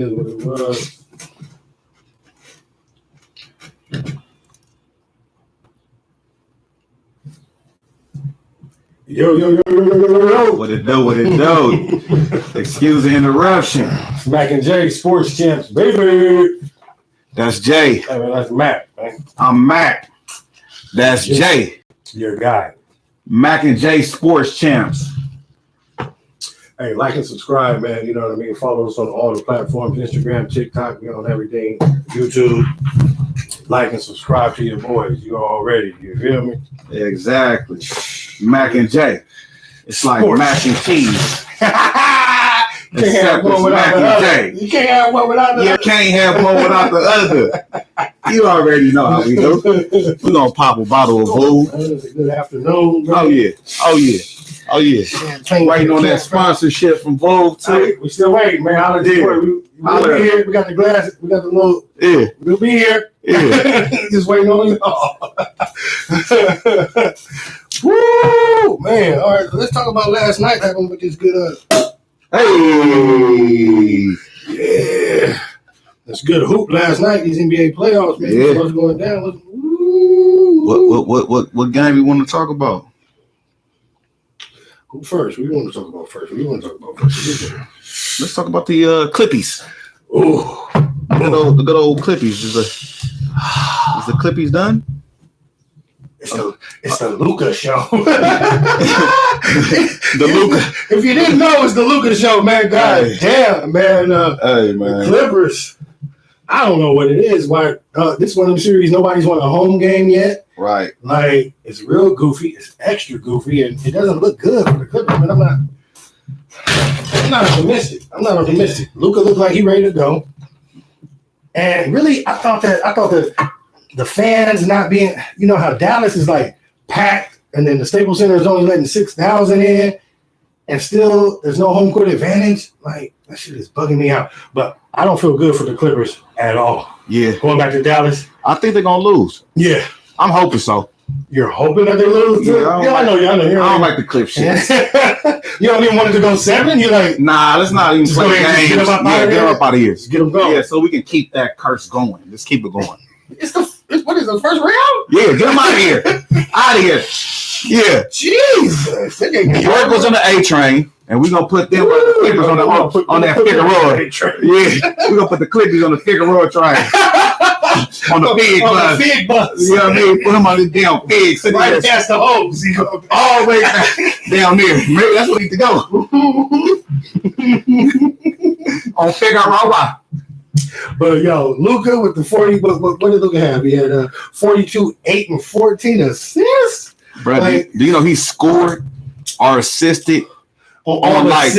Is what it was. Yo. What it do? Excuse the interruption. Mac and Jay, sports champs, baby. That's Jay. Hey, man, that's Mac, man. I'm Mac. That's Jay. Your guy. Mac and Jay, sports champs. Hey, like and subscribe, man. You know what I mean? Follow us on all the platforms, Instagram, TikTok, you know, on everything, YouTube. Like and subscribe to your boys. You already, you feel me? Exactly. Mac and Jay. It's like Sports. mac and cheese. You can't have one without the other. You can't have one without the You other. can't have one without the other. You already know how we do. We're going to pop a bottle of Vogue. Good afternoon, bro. Oh, yeah. Waiting on that sponsorship from Vogue, too. Hey, we still waiting, man. We'll be here. We got the glass. We got the little. Yeah. We'll be here. Yeah. Just waiting on y'all. Woo, man. All right, let's talk about last night. Happened with this good. Hey. Yeah. That's good hoop last night. These NBA playoffs, man. Yeah. What's going down? What game you want to talk about? Who first? We want to talk about first. Let's talk about the Clippies. Oh, The good old Clippies. Is the Clippies done? it's the Luka show. The Luka. If you didn't know, it's the Luka show, man. God damn, man. Hey, The man. Clippers. I don't know what it is. Why this one of them series, nobody's won a home game yet. Right. Like, it's real goofy. It's extra goofy, and it doesn't look good for the Clippers. But I'm not optimistic. Luka looked like he ready to go. And really, I thought that the fans not being, you know how Dallas is like packed, and then the Staples Center is only letting 6,000 in, and still there's no home court advantage. Like, that shit is bugging me out. But I don't feel good for the Clippers at all. Yeah. Going back to Dallas. I think they're gonna lose. Yeah. I'm hoping so. You're hoping that they lose? Yeah, I know. I don't like the Clip shit. You don't even want it to go 7? You're like, Nah, let's not even Just play go ahead and games. get 'em up Yeah, out of get here. them up out of here. just get them going. Yeah, so we can keep that curse going. Let's keep it going. What is the first round? Yeah, get them out of here. Out of here. Yeah. Jesus. York was on the A train, and we're gonna put them Clippers on that Figueroa. Yeah, we're gonna put the Clippers on the Figueroa train. On the fig On bus. the fig bus. You know what I mean? Put him on the damn fig. So Right past the hose. all the way down there. Maybe that's where we need to go. On Figueroa. But yo, Luka with the 40. What did Luka have? He had 42, 8, and 14 assists. Bro, Like- do you know he scored or assisted All On but like-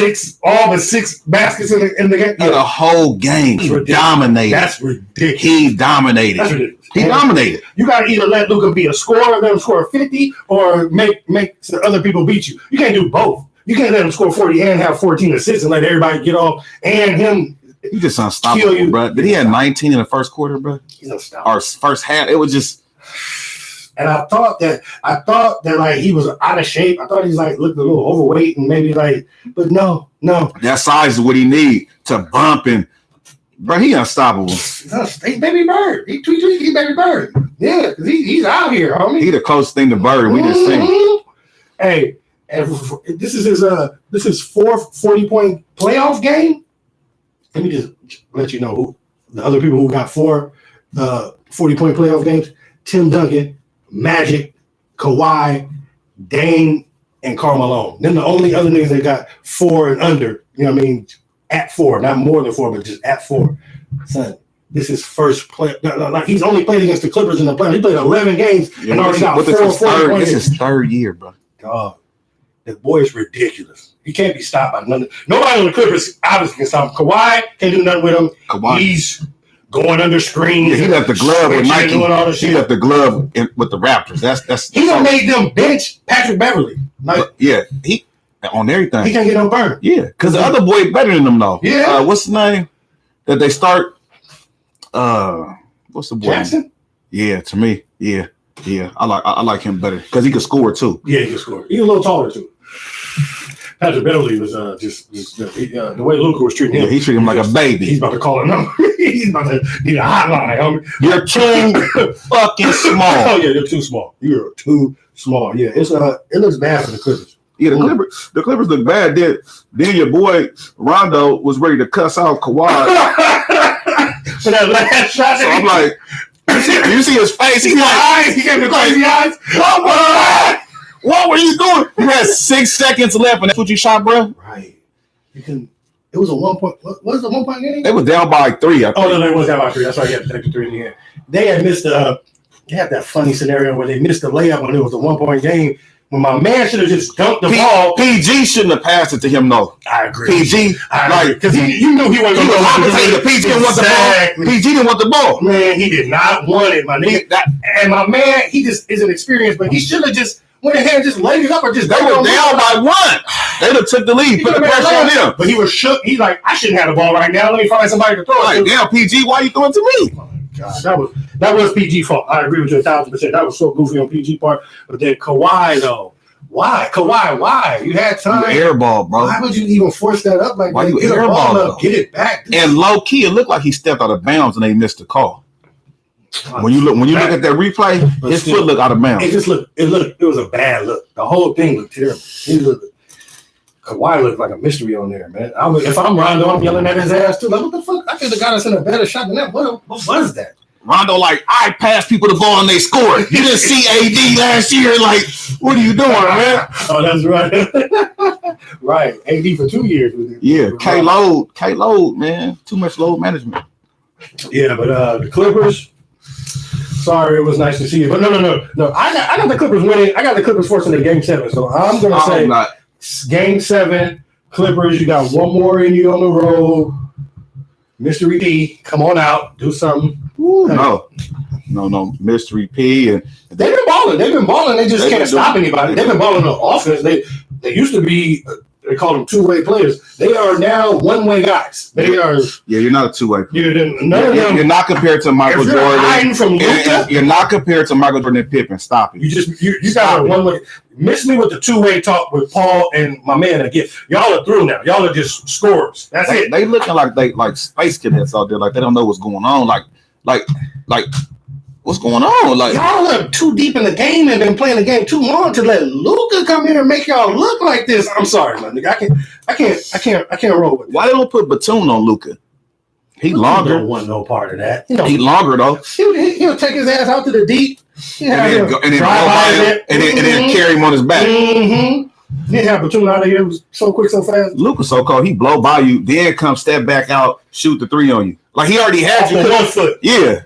six baskets in the game. the whole game? He Ridiculous. dominated. That's ridiculous. He dominated. That's ridiculous. He dominated. You got to either let Luka be a scorer, let him score 50, or make the other people beat you. You can't do both. You can't let him score 40 and have 14 assists and let everybody get off and him. He just Kill unstoppable, you. bro. Did he have 19 in the first quarter, bro? He's unstoppable. Or first half? It was just And I thought that like he was out of shape. I thought he's like looked a little overweight and maybe like, but no. that size is what he need to bump and bro, he unstoppable. He's Baby Bird. He's Baby Bird. Yeah, because he's out here, homie. He the closest thing to Bird we just seen. Mhm. Hey, and this is his fourth 40-point playoff game. Let me just let you know who the other people who got 4 40-point playoff games: Tim Duncan, Magic, Kawhi, Dame, and Karl Malone. Then the only other niggas that got 4 and under, you know what I mean, at 4, not more than 4, but just at 4. Son, this is first play. Like he's only played against the Clippers in the playoffs. He played 11 games and already got 4 This is third year, bro. God, the boy is ridiculous. He can't be stopped by nothing. Nobody on the Clippers obviously can stop him. Kawhi can't do nothing with him. Kawhi. He's going under screens. Yeah, he left the glove with Nike. Doing all this He shit. left the glove with the Raptors. That's He done made them bench Patrick Beverly. Like yeah, he on everything. he can't get no burn. Yeah, because the other boy better than them though. Yeah. What's his name? That they start. What's the boy? Jackson? Yeah, to me, yeah. I like him better because he can score too. Yeah, he can score. He's a little taller too. Patrick Beverly was just the way Luka was treating Yeah, him. he treated him like a baby. He's about to call a number. He's about to need a hotline, homie. You're too fucking small. Oh yeah, you're too small. You're too small. Yeah, it looks bad for the Clippers. Yeah, the Clippers look bad. Then your boy Rondo was ready to cuss out Kawhi. For that last shot. So I'm like, you see his face? He's like, He gave me crazy eyes. what were you doing? You had 6 seconds left, and that's what you shot, bro. Right. You can. It was a 1 point. What was the 1 point game? They was down by like 3. I think. Oh no, it was down by 3. That's why you had to take the 3 in the end. They had missed they had that funny scenario where they missed the layup when it was a 1 point game. When my man should have just dunked the ball. PG shouldn't have passed it to him, though. I agree. PG, because you knew he wasn't he going was to obligated. PG didn't want the ball. PG didn't want the ball. Man, he did not want it, my nigga. And my man, he just isn't experienced, but he should have just went ahead and just laid it up or just. They were down by 1. They'd have took the lead, put the pressure on him. But he was shook. He's like, I shouldn't have the ball right now. Let me find somebody to throw it Like, to. damn, PG, why you throwing it to me? God, that was PG fault. I agree with you 1,000%. That was so goofy on PG part. But then Kawhi though, why? Kawhi, why? You had time. You airball, bro. Why would you even force that up like Why that? you Get the airball, ball though? up, get it back. And low key, it looked like he stepped out of bounds and they missed the call. When you look at that replay, his foot looked out of bounds. It was a bad look. The whole thing looked terrible. Kawhi looked like a mystery on there, man. If I'm Rondo, I'm yelling at his ass too. Like, what the fuck? I could have got us in a better shot than that. What was that? Rondo, like, I passed people the ball and they scored. You didn't see AD last year. Like, what are you doing, man? Oh, that's right. Right. AD for 2 years. Yeah, K-Load, man. Too much load management. Yeah, but the Clippers, sorry, it was nice to see you. But no. I got the Clippers winning. I got the Clippers forcing a game 7. So I'm going to say game 7, Clippers, you got one more in you on the road. Mystery P, come on out, do something. Ooh, no, Mystery P. And they've been balling. They just can't stop anybody. They've been balling on offense. They used to be, they call them two-way players. They are now one-way guys. They are. Yeah, you're not a two-way player. You're not compared to Michael Jordan. Hiding from Luka. You're not compared to Michael Jordan and Pippen. Stop it. You guys are one-way. Miss me with the two-way talk with Paul and my man again. Y'all are through now. Y'all are just scorers. That's it. They looking like they like space cadets out there. Like they don't know what's going on. Like what's going on? Like y'all are too deep in the game and been playing the game too long to let Luka come here and make y'all look like this. I'm sorry, man. I can't roll with it. Why they don't put Batum on Luka? He longer. Don't want no part of that. He longer though. He'll take his ass out to the deep. And then carry him on his back. Mm-hmm. He didn't have Batum out of here. It was so quick, so fast. Luka so cold. He blow by you, then come step back out, shoot the 3 on you. Like he already had you. 1 foot. Yeah.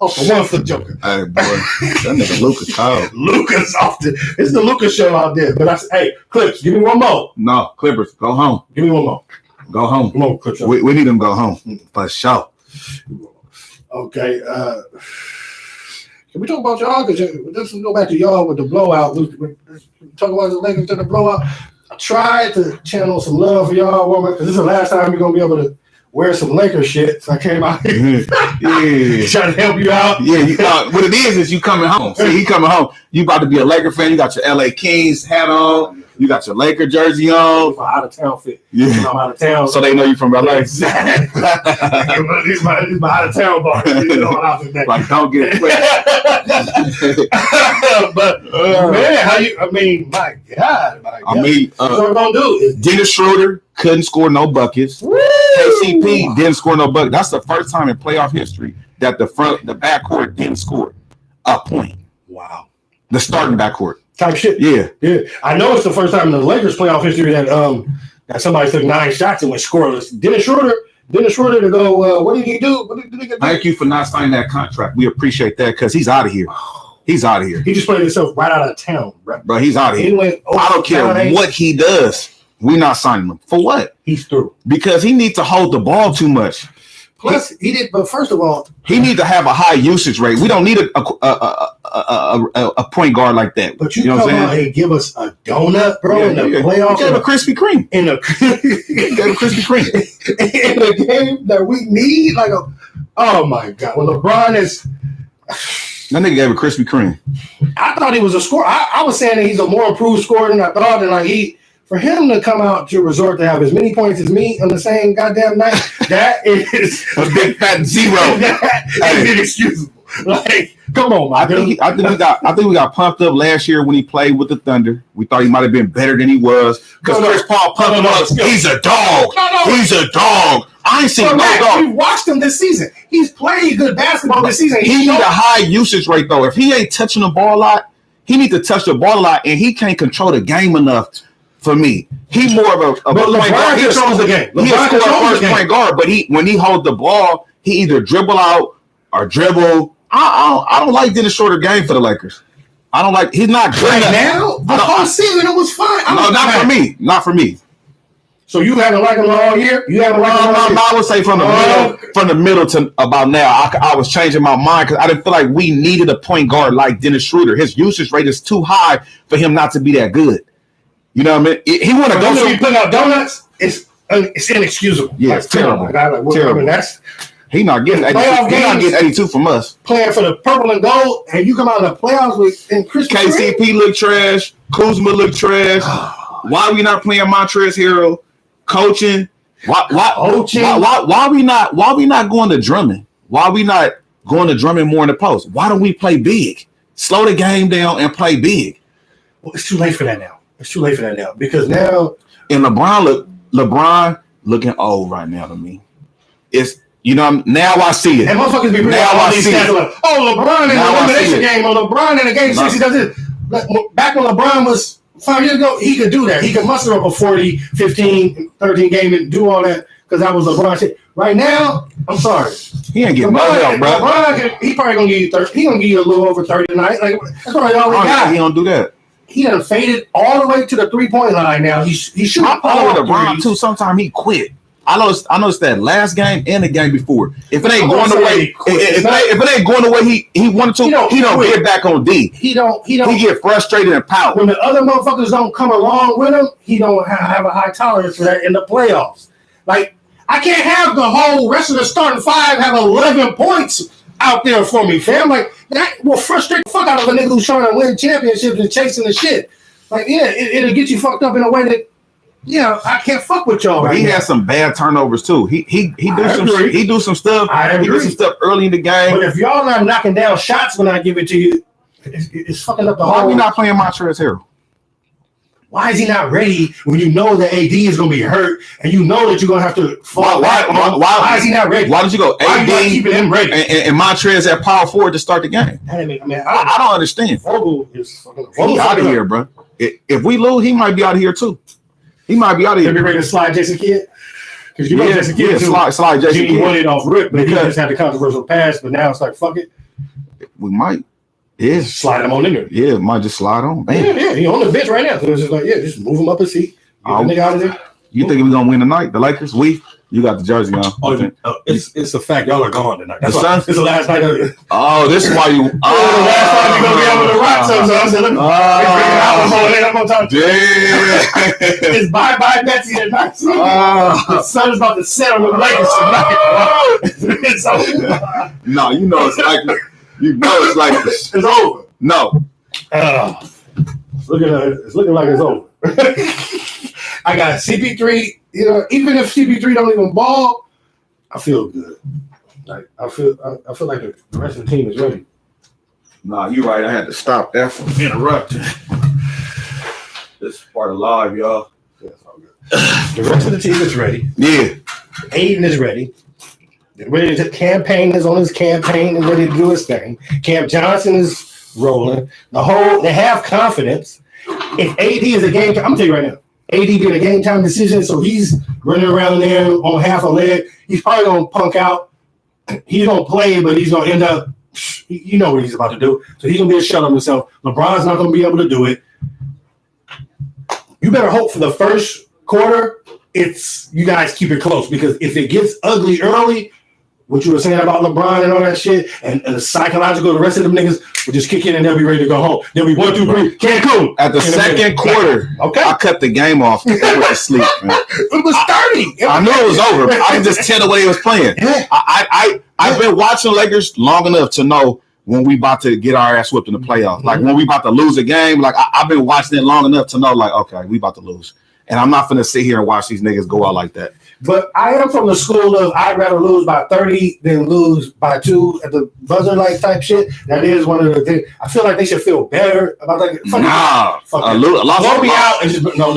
Off the 1 foot joker. Hey, boy. That nigga Luka cold. Luka's off it's the Luka show out there. But I said, hey, Clips, give me one more. No, Clippers, go home. Give me one more. Go home. Come on, Clips. We need them to go home. For sure. Okay. Can we talk about y'all? Because let's go back to y'all with the blowout. We talk about the Lakers to the blowout. I tried to channel some love for y'all, because this is the last time you're going to be able to wear some Lakers shit. So I came out here trying to help you out. Yeah, what it is you coming home. See, he coming home. You about to be a Laker fan. You got your LA Kings hat on. You got your Laker jersey on. For out of town fit. Yeah. I'm out of town. So they know you from LA. Exactly. It's my out of town bar. Like, don't get it. But man, my God. What I'm gonna do is Dennis Schroeder couldn't score no buckets. Woo! KCP didn't score no buckets. That's the first time in playoff history that the backcourt didn't score a point. Wow. The starting backcourt. Type shit. Yeah. I know it's the first time in the Lakers playoff history that somebody took 9 shots and went scoreless. Dennis Schroeder to go, what did he do? Thank you for not signing that contract. We appreciate that because he's out of here. He's out of here. He just played himself right out of town, bro. He's out of here. I don't care what he does. We're not signing him. For what? He's through. Because he needs to hold the ball too much. Plus, but first of all, he needs to have a high usage rate. We don't need a point guard like that. But you know what I'm saying? Hey, give us a donut, bro, in the playoffs. He gave a Krispy Kreme. He gave a Krispy Kreme. In the game that we need, oh my God. When LeBron is... That nigga gave a Krispy Kreme. I thought he was a scorer. I was saying that he's a more improved scorer than I thought. And For him to come out to resort to have as many points as me on the same goddamn night, that is a big fat zero. That is inexcusable. Like, come on, my dude. I think we got pumped up last year when he played with the Thunder. We thought he might have been better than he was because Chris Paul pumped him up. He's a dog. He's a dog. I ain't seen no dog. We watched him this season. He's playing good basketball this season. He need a high usage rate though. If he ain't touching the ball a lot, he needs to touch the ball a lot, and he can't control the game enough. For me, he more of a point guard. He controls the game. He a first point guard, but when he holds the ball, he either dribble out or dribble. I don't like Dennis Schroeder game for the Lakers. I don't like. He's not good right now. The whole season it was fine. No, not for me. Not for me. So you haven't liked him all year? You haven't liked him all year? I would say from the middle to about now. I was changing my mind because I didn't feel like we needed a point guard like Dennis Schroeder. His usage rate is too high for him not to be that good. You know what I mean? He want to go. Be putting out donuts. It's inexcusable. Yeah, it's terrible. Terrible. I mean, he not getting 82. He not getting 82 from us. Playing for the purple and gold, and you come out of the playoffs with Chris KCP look trash. Kuzma look trash. Why we not playing Montrezl Harrell? Coaching. Why we not going to Drummond? Why we not going to Drummond more in the post? Why don't we play big? Slow the game down and play big. Well, it's too late for that now. Because now and LeBron looking old right now to me. It's now I see it. And motherfuckers be bringing out all these stats like, LeBron in the elimination game, or LeBron in the game 6 he does this. Back when LeBron was 5 years ago, he could do that. He could muster up a 40, 15, 13 game and do all that because that was LeBron shit. Right now, I'm sorry. He ain't getting no help, bro. LeBron, he probably gonna give you 30. He gonna give you a little over 30 tonight. Like that's probably all he got. He don't do that. He done faded all the way to the 3-point line now. He's shooting all LeBron too. Sometimes he quit. I noticed that last game and the game before. If it ain't going the way, if it ain't going the way he wanted to, he don't get back on D. He get frustrated and pout. When the other motherfuckers don't come along with him, he don't have a high tolerance for that in the playoffs. Like I can't have the whole rest of the starting five have 11 points out there for me, fam. Like that will frustrate the fuck out of a nigga who's trying to win championships and chasing the shit. Like it'll get you fucked up in a way that. Yeah, I can't fuck with y'all. He has some bad turnovers too. He do some stuff. He do some stuff early in the game. But if y'all not knocking down shots when I give it to you, it's fucking up the whole. Why are we not playing Montrezl Harrell? Why is he not ready when you know that AD is gonna be hurt and you know that you're gonna have to fall back? Why is he not ready? Why did you go AD keeping him ready and Montrezl at power forward to start the game? I don't understand. Vogel is fucking out of here, bro. If we lose, he might be out of here too. He might be out of here. Be ready to slide Jason Kidd? Because you know Jason Kidd slide Jason Kidd. He won it off rip, but he just had the controversial pass. But now it's like, fuck it. We might. Yeah. Slide him on in there. Yeah, might just slide on. Man. Yeah. He on the bench right now. So it's just like, just move him up a seat. Get the nigga out of there. You think we're going to win tonight? The Lakers? You got the jersey on. It's a fact. Y'all are gone tonight. That's why it's the last night of it. Oh, this is why you. The last time you're going to be able to rock something. So I said, let me I'm going to talk to you. It's bye-bye Betsy tonight. The sun is about to set on the Lakers tonight. It's over. No, you know it's like this. It's over. No. It's looking like it's over. I got CP3. Even if CP3 don't even ball, I feel good. Like I feel like the rest of the team is ready. Nah, you're right. I had to stop that from interrupting. This is part of live, y'all. Yeah, it's all good. The rest of the team is ready. Yeah. Aiden is ready. Ready to campaign is on his campaign and ready to do his thing. Cam Johnson is rolling. They have confidence. If AD is a game, I'm gonna tell you right now. AD being a game time decision, so he's running around there on half a leg. He's probably gonna punk out. He's gonna play, but he's gonna end up. You know what he's about to do. So he's gonna be a shell of himself. LeBron's not gonna be able to do it. You better hope for the first quarter. You guys keep it close because if it gets ugly early, what you were saying about LeBron and all that shit, and the psychological, the rest of them niggas will just kick in and they'll be ready to go home. They'll be 1, 2, 3, Cancun. At the second quarter, I cut the game off and went to sleep, man. It was 30. I knew it was over. But I could just tell the way he was playing. I've been watching Lakers long enough to know when we about to get our ass whipped in the playoffs. Like when we about to lose a game, like I've been watching it long enough to know, like, okay, we about to lose. and I'm not gonna sit here and watch these niggas go out like that. But I am from the school of I'd rather lose by 30 than lose by 2 at the buzzer like type shit. That is one of the things. I feel like they should feel better about that. Blow me out and just no.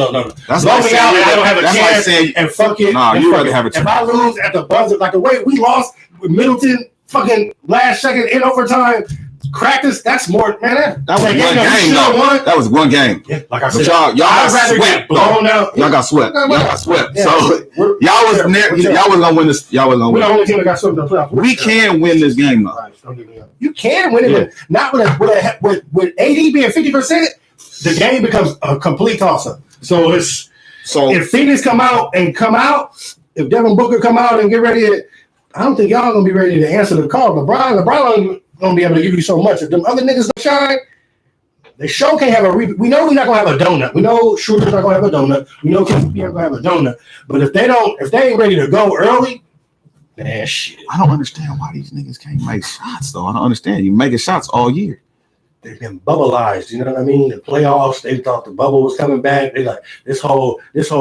That's blow like me out and I don't have a that's chance like saying, and fuck it. Nah, you rather have a If chance. I lose at the buzzer, like the way we lost with Middleton, fucking last second in overtime, cracked us. That's more, man. That was one game, though. That was one game. Yeah, like I But said, y'all I'd got rather swept. get blown out. Y'all got swept. Y'all got swept. Yeah. So y'all was gonna win this. Y'all was gonna We're the win. only team that got swept in the playoffs. We can win this game though. Right, don't get me wrong. You can win it, Yeah. but not with AD being 50%. The game becomes a complete toss-up. So if Phoenix come out, if Devin Booker come out and get ready, I don't think y'all gonna be ready to answer the call. LeBron gonna be able to give you so much. If them other niggas don't shine, the show can't have we know we're not gonna have a donut. We know Schroeder's not gonna have a donut. We know KCP ain't gonna have a donut. But if they ain't ready to go early, man, shit. I don't understand why these niggas can't make shots though. I don't understand. You making shots all year. They've been bubbleized, you know what I mean? The playoffs, they thought the bubble was coming back. They like this whole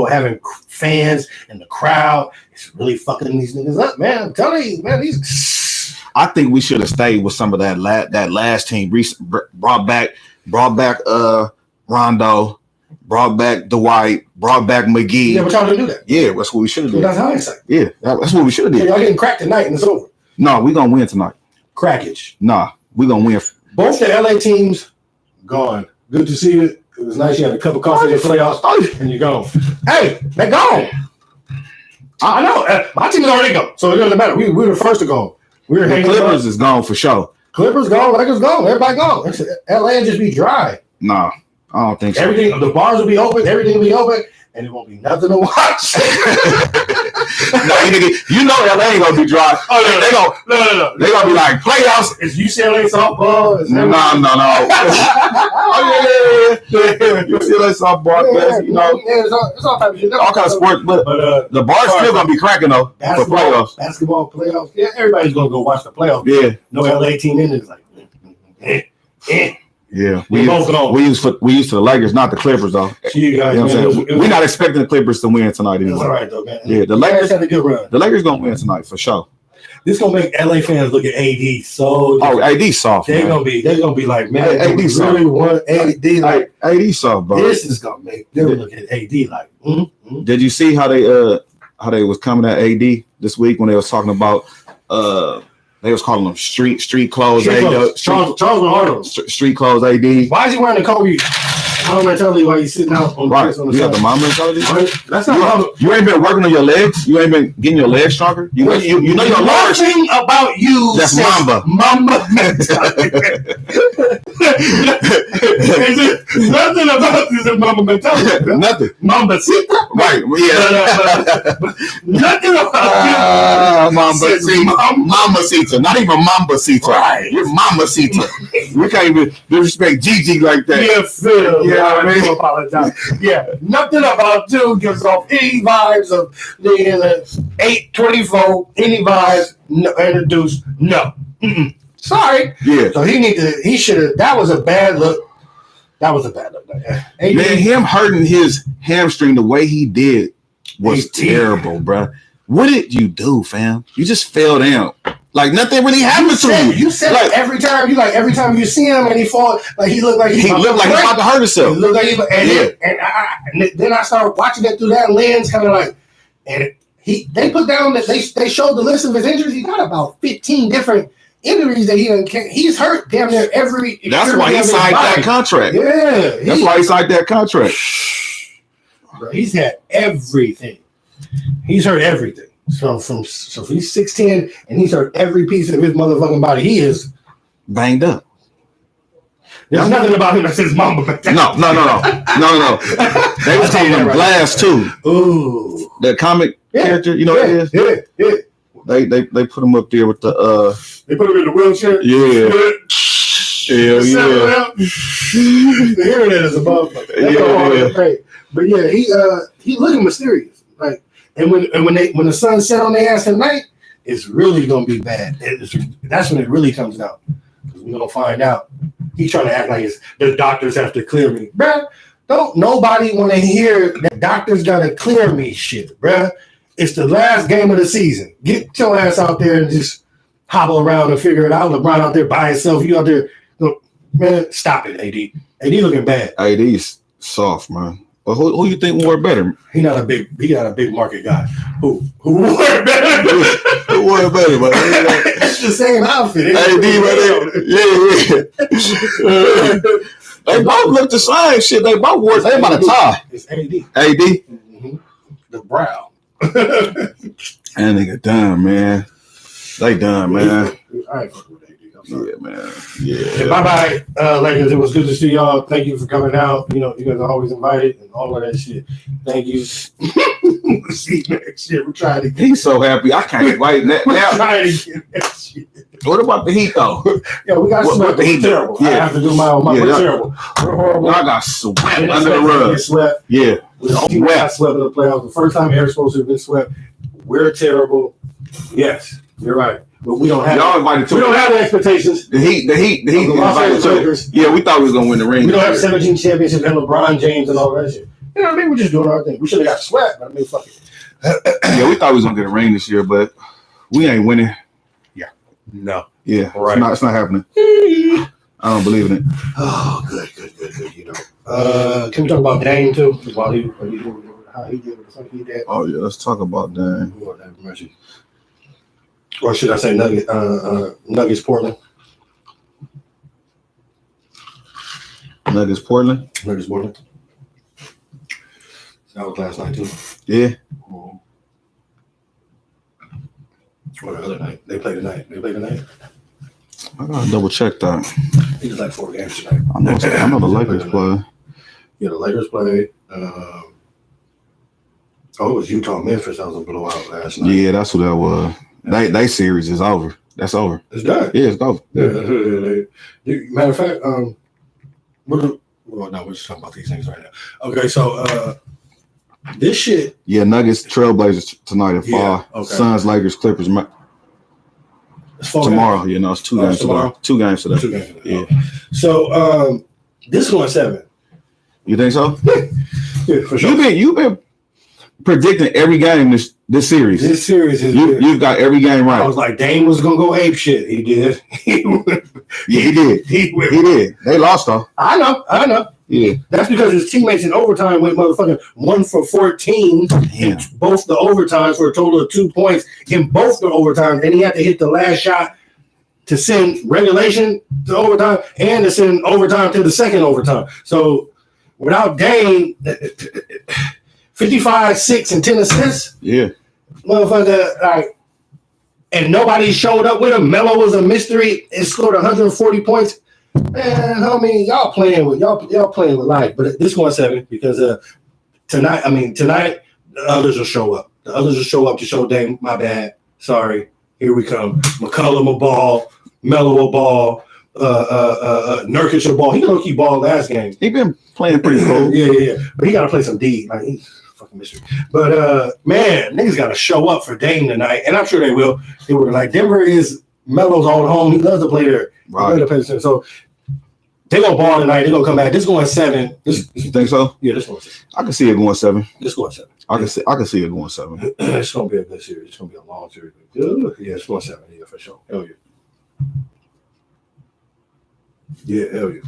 having fans and the crowd, it's really fucking these niggas up, man. I'm telling you, man, I think we should have stayed with some of that last team. Brought back Rondo, brought back Dwight, brought back McGee. Yeah, but y'all didn't do that. Yeah, that's what we should have done. That's hindsight. Yeah, that's what we should have did. Y'all getting cracked tonight and it's over. No, we gonna win tonight. Crackage. Nah, we gonna win. Both the LA teams gone. Good to see you. It was nice. You had a cup of coffee in the playoffs and you're gone. Hey, they're gone. I know. My team is already gone, so it doesn't matter. We were the first to go. We were The hanging Clippers up. is gone for sure. Clippers gone. Lakers gone. Everybody gone. LA just be dry. Nah, I don't think so. Everything, the bars will be open. Everything will be open, and it won't be nothing to watch. No, you know LA ain't gonna be dry. Oh, no. They gonna be like playoffs. It's UCLA softball. It's No. Oh yeah. UCLA softball, you know, it's all types of shit. all kinds of sports, but the bar's still gonna be cracking though for playoffs. Basketball playoffs. Yeah, everybody's gonna go watch the playoffs. Yeah, no LA team in it. It's like, yeah. We both gone. We used to the Lakers, not the Clippers though. You guys, You know what I'm saying? We're not expecting the Clippers to win tonight It's anyway. all right though, man. Yeah, the Lakers Lakers had a good run. The Lakers gonna win tonight for sure. This gonna make LA fans look at AD so. Oh, AD soft. They're gonna be like, man, AD they soft. really want AD like. AD soft, bro. This is gonna make them look at AD like. Did you see how they was coming at AD this week when they was talking about they was calling them street clothes. Charles Arnold. Street clothes AD. Why is he wearing the Kobe? I don't tell you why he's sitting out on the Right. on the You got side. the mama mentality? That's not You ain't been working on your legs? You ain't been getting your legs stronger? You know your legs. Nothing about you. That's says Mamba. Mamba mentality. Nothing about this is Mamba mentality. Nothing. Mamba Sita. Right. Yeah. Nothing about you. Mamba says Sita. Mama Sita. Not even Mamba Sita. Right. You're Mama Sita. We can't even disrespect Gigi like that. Yeah, Phil. Yeah, I mean. Apologize. Yeah, nothing about you gives off any vibes of the 824. Any vibes introduced? No. Sorry. Yeah. So he should have. That was a bad look. Man, him hurting his hamstring the way he did was 18. terrible, bro. What did you do, fam? You just fell down. Like nothing really happened to you. You said like, every time you see him and he fall, like he looked like he looked like he about to hurt himself. He looked like and then I started watching it through that lens, kind of like, and they put down that they showed the list of his injuries. He got about 15 different injuries that he's hurt damn near every. That's why he signed that contract. Yeah, that's why he signed that contract. Bro, he's had everything. He's hurt everything. So he's 6'10" and he's hurt every piece of his motherfucking body. He is banged up. There's nothing about him that says Mamba. No. They was calling him Glass too. Ooh, the comic character. You know what it is? Yeah. They put him up there with the. They put him in the wheelchair. Yeah. Yeah. The internet is a motherfucker. Yeah. But yeah, he looking mysterious. Like, and when the sun set on their ass at night, it's really gonna be bad. That's when it really comes out. Because we're gonna find out. He's trying to act like the doctors have to clear me. Bruh, Don't nobody want to hear that doctors gotta clear me shit, bruh. It's the last game of the season. Get your ass out there and just hobble around and figure it out. LeBron out there by himself. You out there, man. Stop it, AD. AD looking bad. AD is soft, man. Well, who you think wore better? He not a big market guy. Who wore better? Who wore better, man? It's the same outfit. AD, man. Yeah. They both look the same. Shit, they both wore. They about to tie. It's AD. AD. Mm-hmm. The brow. That nigga done, man. They done, man. I ain't fucking with AD. I'm sorry. Yeah, man. Yeah. Bye, Lakers. It was good to see y'all. Thank you for coming out. You know, you guys are always invited and all of that shit. Thank you. See you next year. We're trying to get. He's so happy. I can't wait. We're trying to get that shit. What about the Heat though? Yeah, we got swept. the Heat? Terrible. Yeah. I have to do my own. We're terrible. We're horrible. Y'all got swept And under the rug. Get swept. Yeah. We're the only team that got swept in the playoffs. The first time Eric's supposed to have been swept. We're terrible. Yes, you're right. But we don't have. Y'all invited to. We don't have the expectations. The Heat The Los Angeles Lakers. Yeah, we thought we was gonna win the ring. We don't have 17 championships and LeBron James and all that shit. You know what I mean? We're just doing our thing. We should have got swept, but I mean, fuck it. Yeah, we thought we was gonna get a ring this year, but we ain't winning. No. Yeah, Right. It's not happening. I don't believe in it. Oh, good. You know. Can we talk about Dame too? While he how he did what the fuck he did. Oh yeah, let's talk about that. Lord have mercy. Or should I say Nuggets Portland? Nuggets Portland. Nuggets Portland. That was last night too. Yeah. Or the other night. They played tonight. I gotta double check that. He did like 4 games tonight. I know the Lakers play. Yeah, the Lakers played. It was Utah Memphis. That was a blowout last night. Yeah, that's what that was. They series is over. That's over. It's done. Yeah, it's over. Yeah. Matter of fact, we're just talking about these things right now. Okay, so this shit. Yeah, Nuggets Trailblazers tonight at 5. Yeah, okay. Suns Lakers Clippers tomorrow. You know, it's 2 games tomorrow. today. 2 games today. 2 games today. Yeah. Okay. So this is going 7. You think so? Yeah, for sure. You've been predicting every game this series. This series is. You've got every game right. I was like, Dame was gonna go ape shit. He did. Yeah, he did. He did. They lost though. I know. Yeah. That's because his teammates in overtime went motherfucking 1 for 14 in both the overtimes for a total of 2 points in both the overtimes, and he had to hit the last shot to send regulation to overtime and to send overtime to the second overtime. So without Dame, 55, 6, and 10 assists. Yeah. Motherfucker, like, and nobody showed up with him. Melo was a mystery and scored 140 points. Man, homie, y'all playing with life. But this 1-7 because tonight the others will show up. The others will show up to show Dame, my bad. Sorry. Here we come. McCollum a ball, Melo a ball, Nurkic a ball. He low-key ball last game. He been playing pretty cool. Yeah. But he gotta play some D. Like he's fucking mystery. But man, niggas gotta show up for Dame tonight. And I'm sure they will. They were like Denver is Melo's old home. He loves to play there. Right. So they gonna ball tonight. They gonna come back. This going 7. You think so? Yeah, this going 7. I can see it going 7. This going 7. I can see it going 7. It's gonna be a good series. It's gonna be a long series. Yeah, it's going 7. Yeah, for sure. Hell yeah. Yeah, hell yeah.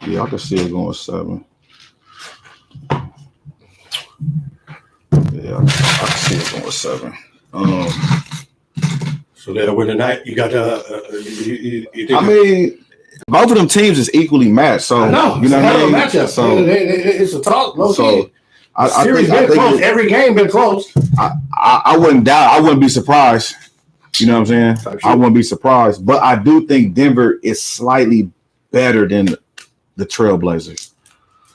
Yeah, I can see it going 7. Yeah, I can see it going 7. So they'll win tonight. You got you think I mean, both of them teams is equally matched. So no, you know what I mean. Matchup. So it's a talk. So I series think been close. Every game been close. I wouldn't doubt. I wouldn't be surprised. You know what I'm saying? I wouldn't be surprised. But I do think Denver is slightly better than the Trailblazers.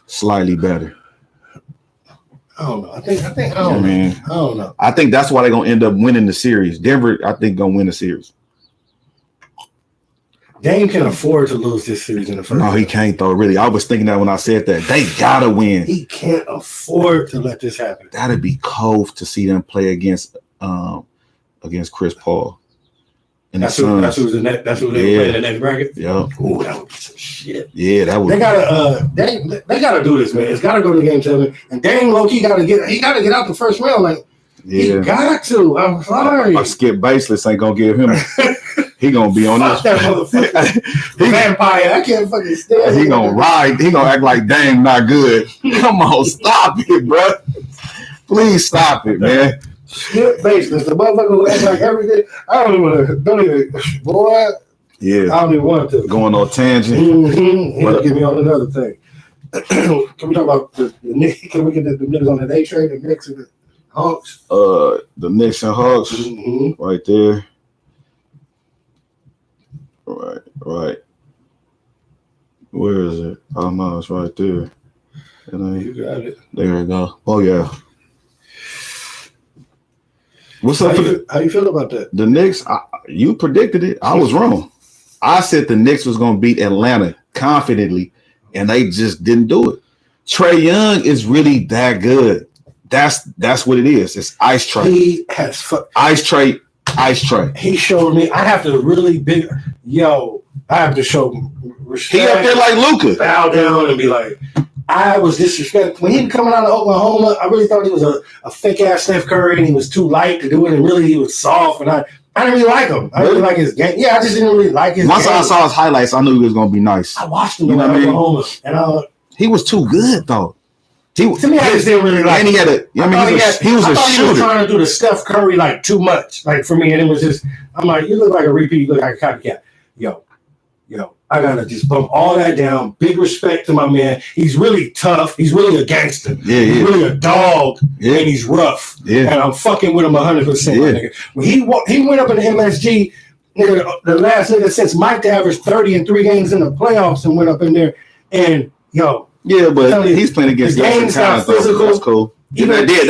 Slightly better. I don't know. I don't know. I think that's why they're gonna end up winning the series. Denver, I think, gonna win the series. Dame can afford to lose this series in the first. No, he can't though. Really, I was thinking that when I said that. They gotta win. He can't afford to let this happen. That'd be cold to see them play against Chris Paul. And that's who they play in the next bracket. Yeah. Oh, that would be some shit. shit. Yeah, that was. They gotta do this, man. It's gotta go to game 7. And Dame low-key gotta get out the first round. Like, he got to. I'm sorry. Skip Baseless ain't gonna give him. He gonna be on Fuck that motherfucker. Vampire. I can't fucking stand. He gonna ride. He gonna act like Dame not good. Come on, stop it, bro. Please stop it, man. Skip Baseless. The motherfucker who acts like everything. I don't even. Boy. Yeah. I don't even want to. Going on tangent. Mm-hmm. He'll get me on another thing. Can we talk about the Knicks? Can we get the Knicks on the day trade? The Knicks and the Hawks? The Knicks and Hawks. Mm-hmm. Right there. Right. Where is it? Oh no, it's right there. And You got it. There we go. Oh yeah. What's up? How you feel about that? The Knicks? You predicted it. I was wrong. I said the Knicks was going to beat Atlanta confidently, and they just didn't do it. Trae Young is really that good. That's what it is. It's Ice Trae. He has Ice Trae. He showed me. I have to really big. I have to show respect. He up there like Luka. Bow down and be like, I was disrespectful. When he coming out of Oklahoma, I really thought he was a fake ass Steph Curry, and he was too light to do it, and really he was soft, and I didn't really like him. I didn't really like his game. Yeah, I just didn't really like his Once game. I saw his highlights, I knew he was going to be nice. I watched him in Oklahoma, and he was too good, though. To me, I just didn't really like him. And he had a, he was a shooter. He was trying to do the Steph Curry like too much, like for me, and it was just, I'm like, you look like a repeat, you look like a copycat. Yo, I gotta just bump all that down. Big respect to my man. He's really tough. He's really a gangster. Yeah, he's really a dog, and he's rough. Yeah, and I'm fucking with him 100%. Nigga. When he went up in the MSG, nigga, the last nigga since Mike to average 30 in 3 games in the playoffs and went up in there, and yeah, but he's playing against the game's not physical. That's cool. They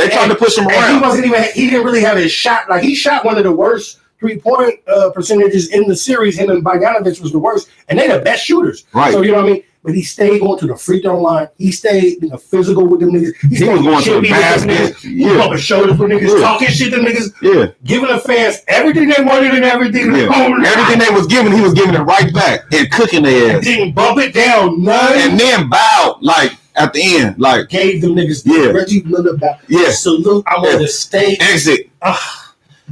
tried to push him around. He didn't really have his shot. Like, he shot one of the worst 3-point percentages in the series. Him and Bogdanovich was the worst, and they're the best shooters. Right. So you know what I mean. But he stayed going to the free throw line. He stayed physical with them niggas. He was going to the basket. Yeah. Bumping shoulders with niggas, talking shit to niggas. Yeah. Giving the fans everything they wanted and everything. Yeah. Everything they was giving, he was giving it right back and cooking their ass. Didn't bump it down none. And then bowed like at the end, like gave them niggas Reggie Miller back. Yeah. Salute. I want to stay. Exit.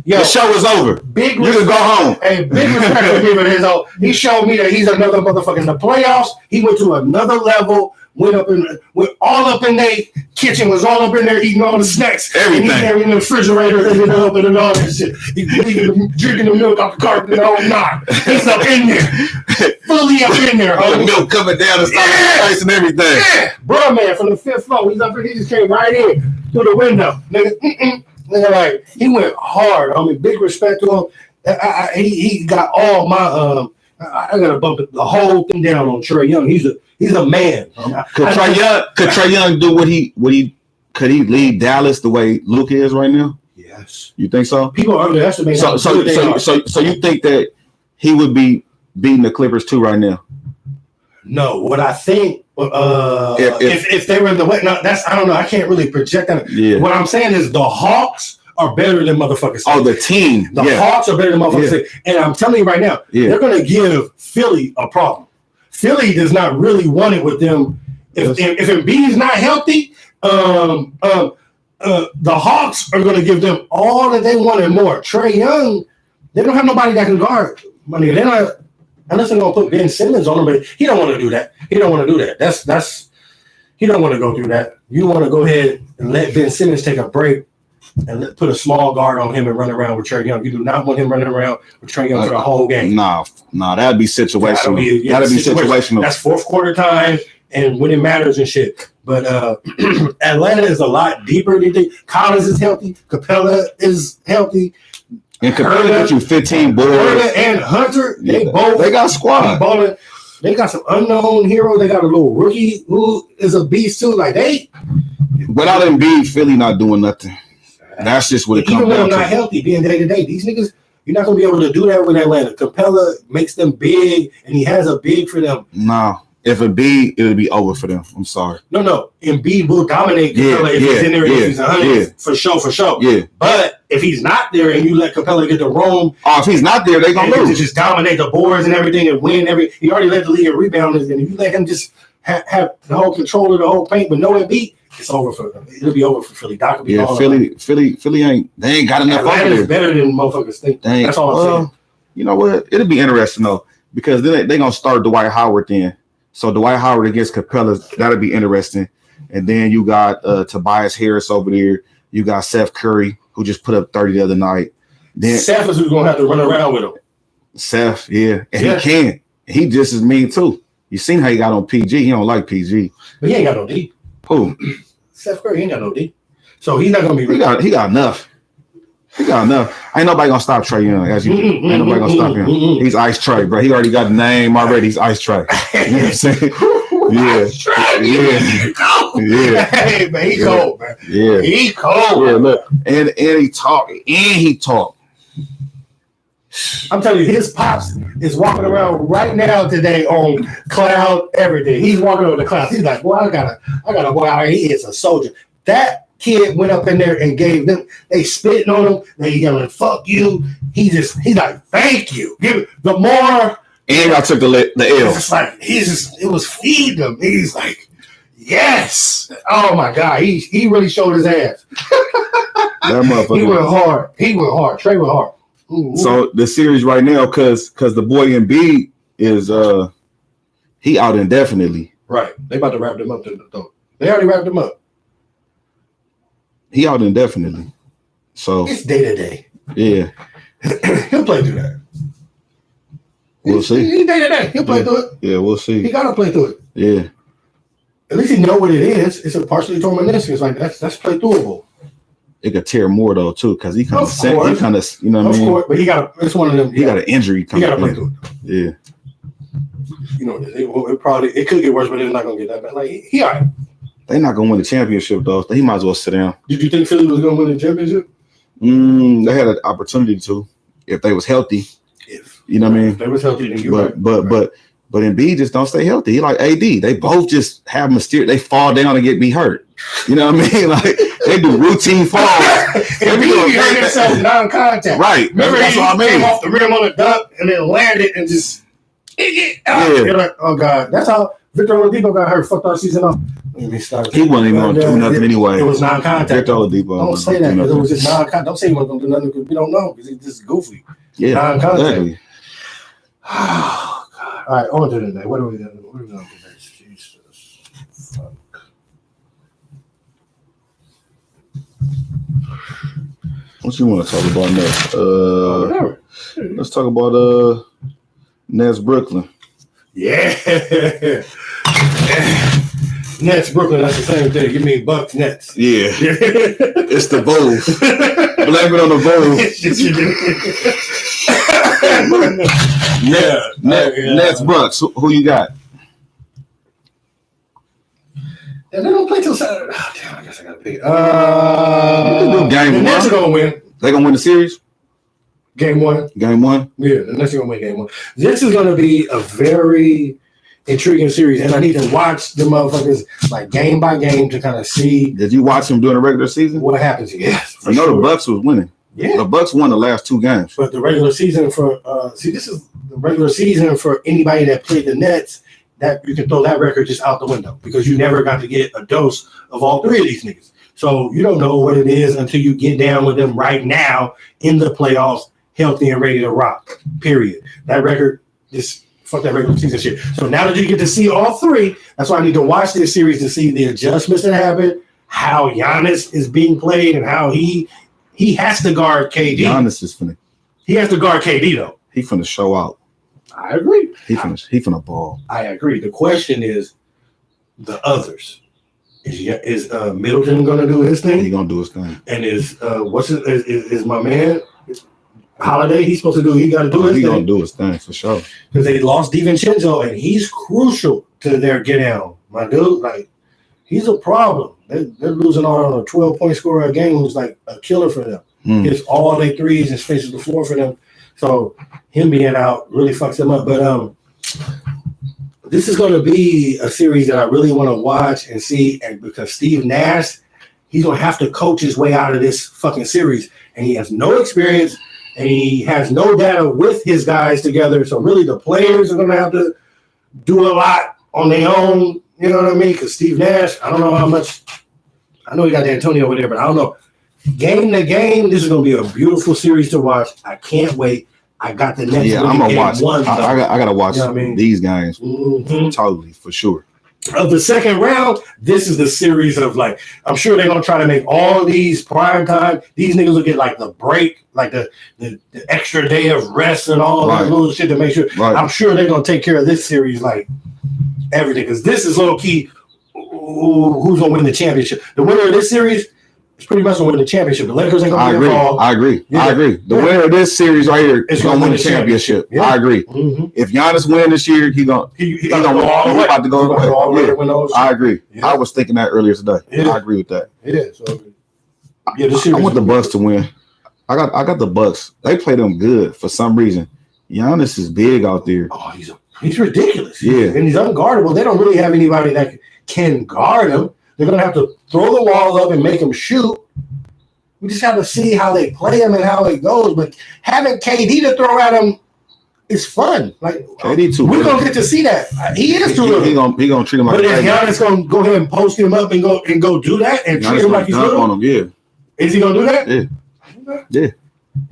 Yo, the show is over. Big you can go home. Hey, big respect for giving his own. He showed me that he's another motherfucker in the playoffs. He went to another level. Went all up in their kitchen. Was all up in there eating all the snacks. Everything. And he's there in the refrigerator and opening all that shit. He's drinking the milk off the carpet. No, I'm not. He's up in there, fully up in there. The milk coming down and face and everything. Yeah, bro, man, from the 5th floor. He's up there. He just came right in through the window. Nigga, Nigga, like, he went hard. I mean, big respect to him. He got all my I gotta bump the whole thing down on Trae Young. He's a man. Could Trae Young do could he lead Dallas the way Luke is right now? Yes. You think so? People underestimate. So you think that he would be beating the Clippers too right now? No, what I think, if they were in the West, no, I don't know. I can't really project that. Yeah. What I'm saying is the Hawks are better than motherfuckers. Oh, the team. The Hawks are better than motherfuckers. Yeah. And I'm telling you right now, they're going to give Philly a problem. Philly does not really want it with them. If Embiid's not healthy, the Hawks are going to give them all that they want and more. Trae Young, they don't have nobody that can guard. They're not. Unless they're gonna put Ben Simmons on him, but he don't want to do that. He don't want to do that. That's he don't want to go through that. You want to go ahead and let Ben Simmons take a break and put a small guard on him and run around with Trae Young. You do not want him running around with Trae Young for the whole game. No, that'd be situational. That'd be situational. That's fourth quarter time and when it matters and shit. But Atlanta is a lot deeper than you think. Collins is healthy. Capella is healthy. And Capella get you 15 boards. And Hunter, they got squad. Balling. They got some unknown hero. They got a little rookie who is a beast too. Like without Embiid, Philly not doing nothing. That's just what it comes down to. Even when they're not healthy, being day to day, these niggas, you're not gonna be able to do that with Atlanta. Capella makes them big, and he has a big for them. No. If Embiid, it'll be over for them. I'm sorry. No. Embiid will dominate Capella if he's in there. If he's 100, for sure. Yeah. But if he's not there and you let Capella get the roam, if he's not there, they gonna lose. Just dominate the boards and everything and win he already led the league in rebounders, and if you let him just have the whole control of the whole paint with no Embiid, it's over for them. It'll be over for Philly. Doc will be Philly ain't. They ain't got enough. Atlanta's better than motherfuckers think. That's all I'm saying. You know what? It'll be interesting though because then they gonna start Dwight Howard then. So Dwight Howard against Capella, that'll be interesting. And then you got Tobias Harris over there. You got Seth Curry, who just put up 30 the other night. Then Seth is who's gonna have to run around with him. Seth, yeah. And he can. He just as mean too. You seen how he got on PG. He don't like PG. But he ain't got no D. Who? Seth Curry ain't got no D. So he's not gonna be he got enough. He got enough. Ain't nobody gonna stop Trae Young as you. Ain't nobody gonna stop him. He's Ice Trae, bro. He already got the name already. He's Ice Trae. You know what I'm saying? Yeah. Hey, man, he cold, man. Yeah. He cold. Yeah, look. And he talk. I'm telling you, his pops is walking around right now today on cloud everything. He's walking over the clouds. He's like, boy, I gotta boy out here. He is a soldier. That kid went up in there and gave them, they spitting on him, they yelling, fuck you. He's like, thank you. Give it the more. And I took the L. It's like it was feeding him. He's like, yes. Oh my God. He really showed his ass. That motherfucker. He went hard. Trae went hard. Ooh. So the series right now, cause the boy Embiid is he out indefinitely. Right. They about to wrap them up though. They already wrapped them up. He out indefinitely. So it's day to day. Yeah. He'll play through that. We'll see. He's day to day. He'll play through it. Yeah, we'll see. He gotta play through it. Yeah. At least he know what it is. It's a partially torn meniscus. Like that's play throughable. It could tear more though too, because he kind of, you know what I mean. Of course, but it's one of them. He got an injury. He got to play through it. Yeah. You know, it could get worse, but it's not gonna get that bad. Like he all right. They're not gonna win the championship though. He might as well sit down. Did you think Philly was gonna win the championship? They had an opportunity to, if they was healthy. You know what I mean? If they was healthy, then but Embiid just don't stay healthy. He like AD. They both just have mysterious. They fall down and be hurt. You know what I mean? Like they do routine falls. Embiid hurt himself non-contact. Right. Remember that's what I mean. Came off the rim on a dunk and then landed and just. You're like, oh God, that's how Victor Oladipo got hurt. Fucked our season up. He wasn't even going to do nothing anyway. It was non-contact. Victor Oladipo. Don't say that because it was just non-contact. Don't say he wasn't going to do nothing because we don't know because he's just goofy. Yeah, non-contact. Exactly. Oh God! All right, on to the next. What are we doing? What are we doing next? Jesus, fuck. What you want to talk about next? Whatever. Let's talk about Nets Brooklyn. Yeah. Nets Brooklyn. That's the same thing. You mean Bucks Nets? Yeah. It's the both. Blame it on the both. Nets Bucks. Who you got? Yeah, they don't play till Saturday. Oh, damn, I guess I gotta pick. The Nets are gonna win. They gonna win the series? Game one. Game one? Yeah, the Nets are gonna win game one. This is gonna be a very intriguing series, and I need to watch the motherfuckers like game by game to kind of see. Did you watch them during the regular season? What happens here? Yes, I know the Bucks was winning. Yeah, the Bucks won the last two games. But the regular season for this is the regular season for anybody that played the Nets. That you can throw that record just out the window because you never got to get a dose of all three of these niggas. So you don't know what it is until you get down with them right now in the playoffs, healthy and ready to rock. Period. That record, just fuck that regular season shit. So now that you get to see all three, that's why I need to watch this series to see the adjustments that happen, how Giannis is being played, and how he has to guard KD. Giannis is finna. He has to guard KD though. He finna show out. I agree. He finna ball. I agree. The question is the others. Is Middleton gonna do his thing? He gonna do his thing. And is my man Holiday? He's supposed to do. He got to do his thing. He gonna do his thing for sure. Because they lost DiVincenzo, and he's crucial to their get down. My dude, like he's a problem. They're losing out on a 12-point scorer a game who's like a killer for them. Hits all their threes and spaces the floor for them. So him being out really fucks them up. But this is going to be a series that I really want to watch and see, and because Steve Nash, he's going to have to coach his way out of this fucking series, and he has no experience, and he has no data with his guys together. So really, the players are going to have to do a lot on their own. You know what I mean? Because Steve Nash, I don't know how much. I know he got Antonio over there, but I don't know. Game to game, this is going to be a beautiful series to watch. I can't wait. I got the next. Yeah, I'm gonna watch. I gotta watch these games totally for sure. Of the second round, this is the series of like. I'm sure they're gonna try to make all these prime time. These niggas will get like the break, like the extra day of rest and all that little shit to make sure. Right. I'm sure they're gonna take care of this series like everything because this is low key. Who's gonna win the championship? The winner of this series. It's pretty much gonna win the championship. The Lakers ain't gonna be involved. I agree. The winner of this series right here is gonna win the championship. Yeah. I agree. Mm-hmm. If Giannis win this year, he gonna about to go. I agree. Yeah. I was thinking that earlier today. Yeah. I agree with that. Yeah. So I want the Bucks to win. I got the Bucks. They play them good for some reason. Giannis is big out there. Oh, he's ridiculous. Yeah, and he's unguardable. They don't really have anybody that can guard him. They're going to have to throw the wall up and make him shoot. We just have to see how they play him and how it goes. But having KD to throw at him is fun. Like KD too. We're going to get to see that. He is too little. He going to treat him like. But is Giannis going to go ahead and post him up and go do that and treat him like he's little? On him, yeah. Is he going to do that? Yeah. Yeah.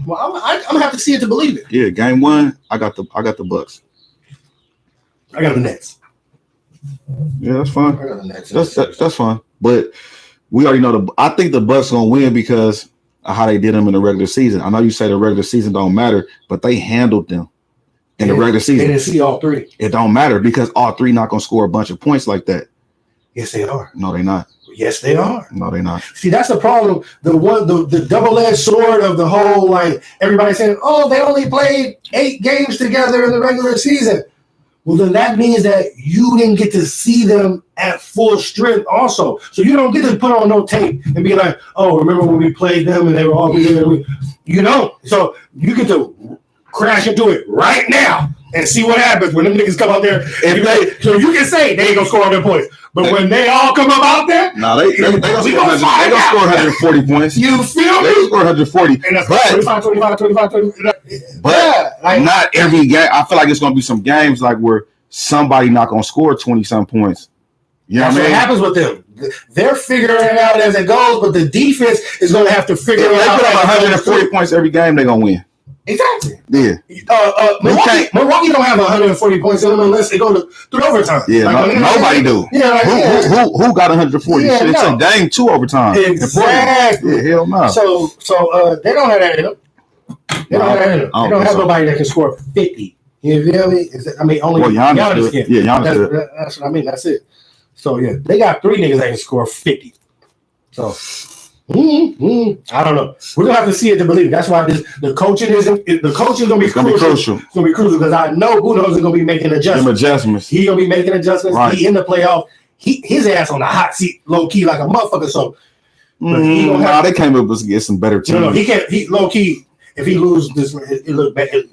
Well, I'm going to have to see it to believe it. Yeah. Game 1, I got the Bucks. I got the Nets. Yeah, that's fine. That's fine. But we already know I think the Bucks gonna win because of how they did them in the regular season. I know you say the regular season don't matter, but they handled them in the regular season. They didn't see all three. It don't matter because all three not gonna score a bunch of points like that. Yes, they are. No, they're not. Yes, they are. No, they're not. See, that's the problem. The double-edged sword of the whole, like, everybody saying, oh, they only played 8 games together in the regular season. Well, then that means that you didn't get to see them at full strength also. So you don't get to put on no tape and be like, oh, remember when we played them and they were all there? You don't. So you get to crash into it right now and see what happens when them niggas come out there. So you can say they ain't going to score 100 points. But when they all come up out there, no, they gonna score 140 points. You feel me? They score 140. And that's 25. But not every game. I feel like it's gonna be some games like where somebody not gonna score 20-some points. You know that's what happens with them. They're figuring it out as it goes, but the defense is gonna have to figure it out. If they put up 140 points every game, they're gonna win. Exactly. Yeah. Milwaukee don't have 140 points in them unless they go through overtime. Yeah, nobody do. Yeah, who got 140? Yeah, it's a dang 2 overtime. Exactly. Yeah, hell no. So they don't have that in them. They don't have nobody that can score 50. You feel me? Only Giannis can. Yeah, Giannis. That's what I mean. That's it. So yeah, they got 3 niggas that can score 50. So. I don't know. We're gonna have to see it to believe it. That's why the coaching is gonna be crucial. It's gonna be crucial because I know Budenholzer is gonna be making adjustments. He's gonna be making adjustments. Right. He in the playoff. His ass on the hot seat, low key like a motherfucker. So, they came up with get some better teams. No, he can't. He low key. If he loses this,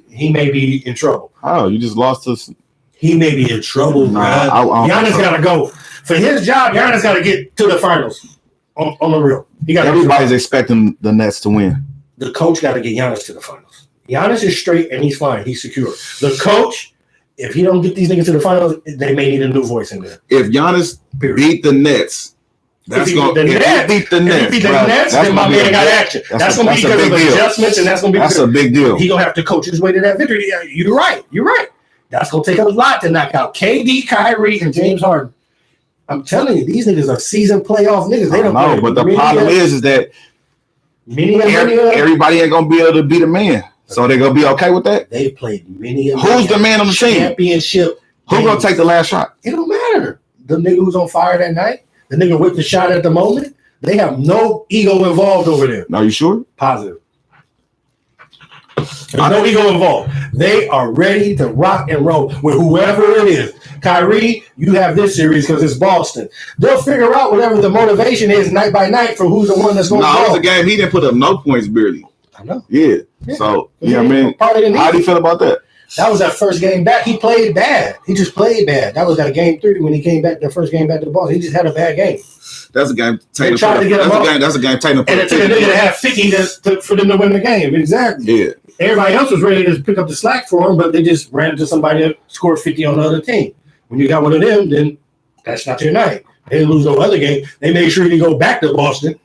he may be in trouble. Oh, you just lost us. He may be in trouble. Giannis gotta go for his job. Giannis gotta get to the finals. On the real. Everybody's expecting the Nets to win. The coach got to get Giannis to the finals. Giannis is straight and he's fine. He's secure. The coach, if he don't get these niggas to the finals, they may need a new voice in there. If Giannis beat the Nets, that's going to beat the Nets. Then my man got action. That's going to be because of adjustments, and that's going to be a big deal. He's going to have to coach his way to that victory. Yeah, you're right. That's going to take a lot to knock out KD, Kyrie, and James Harden. I'm telling you, these niggas are seasoned playoff niggas. They don't know, but the problem is that everybody ain't gonna be able to beat a man. So they're gonna be okay with that. They played many. Who's the man on the team? Championship. Who's gonna take the last shot? It don't matter. The nigga who's on fire that night, the nigga with the shot at the moment. They have no ego involved over there. Are you sure? Positive. There's no ego involved. They are ready to rock and roll with whoever it is. Kyrie, you have this series because it's Boston. They'll figure out whatever the motivation is night by night for who's the one that's going to go. No, it was a game he didn't put up no points barely. I know. Yeah. So, I mean, how do you feel about that? That was that first game back. He played bad. He just played bad. That was that game 3 when he came back. The first game back to the Boston. He just had a bad game. That's a game. They tried to get him up. That's a game. Taking and it took a nigga to have 50 for them to win the game. Exactly. Yeah. Everybody else was ready to pick up the slack for him, but they just ran into somebody that scored 50 on the other team. When you got one of them, then that's not your night. They didn't lose no other game. They made sure he go back to Boston.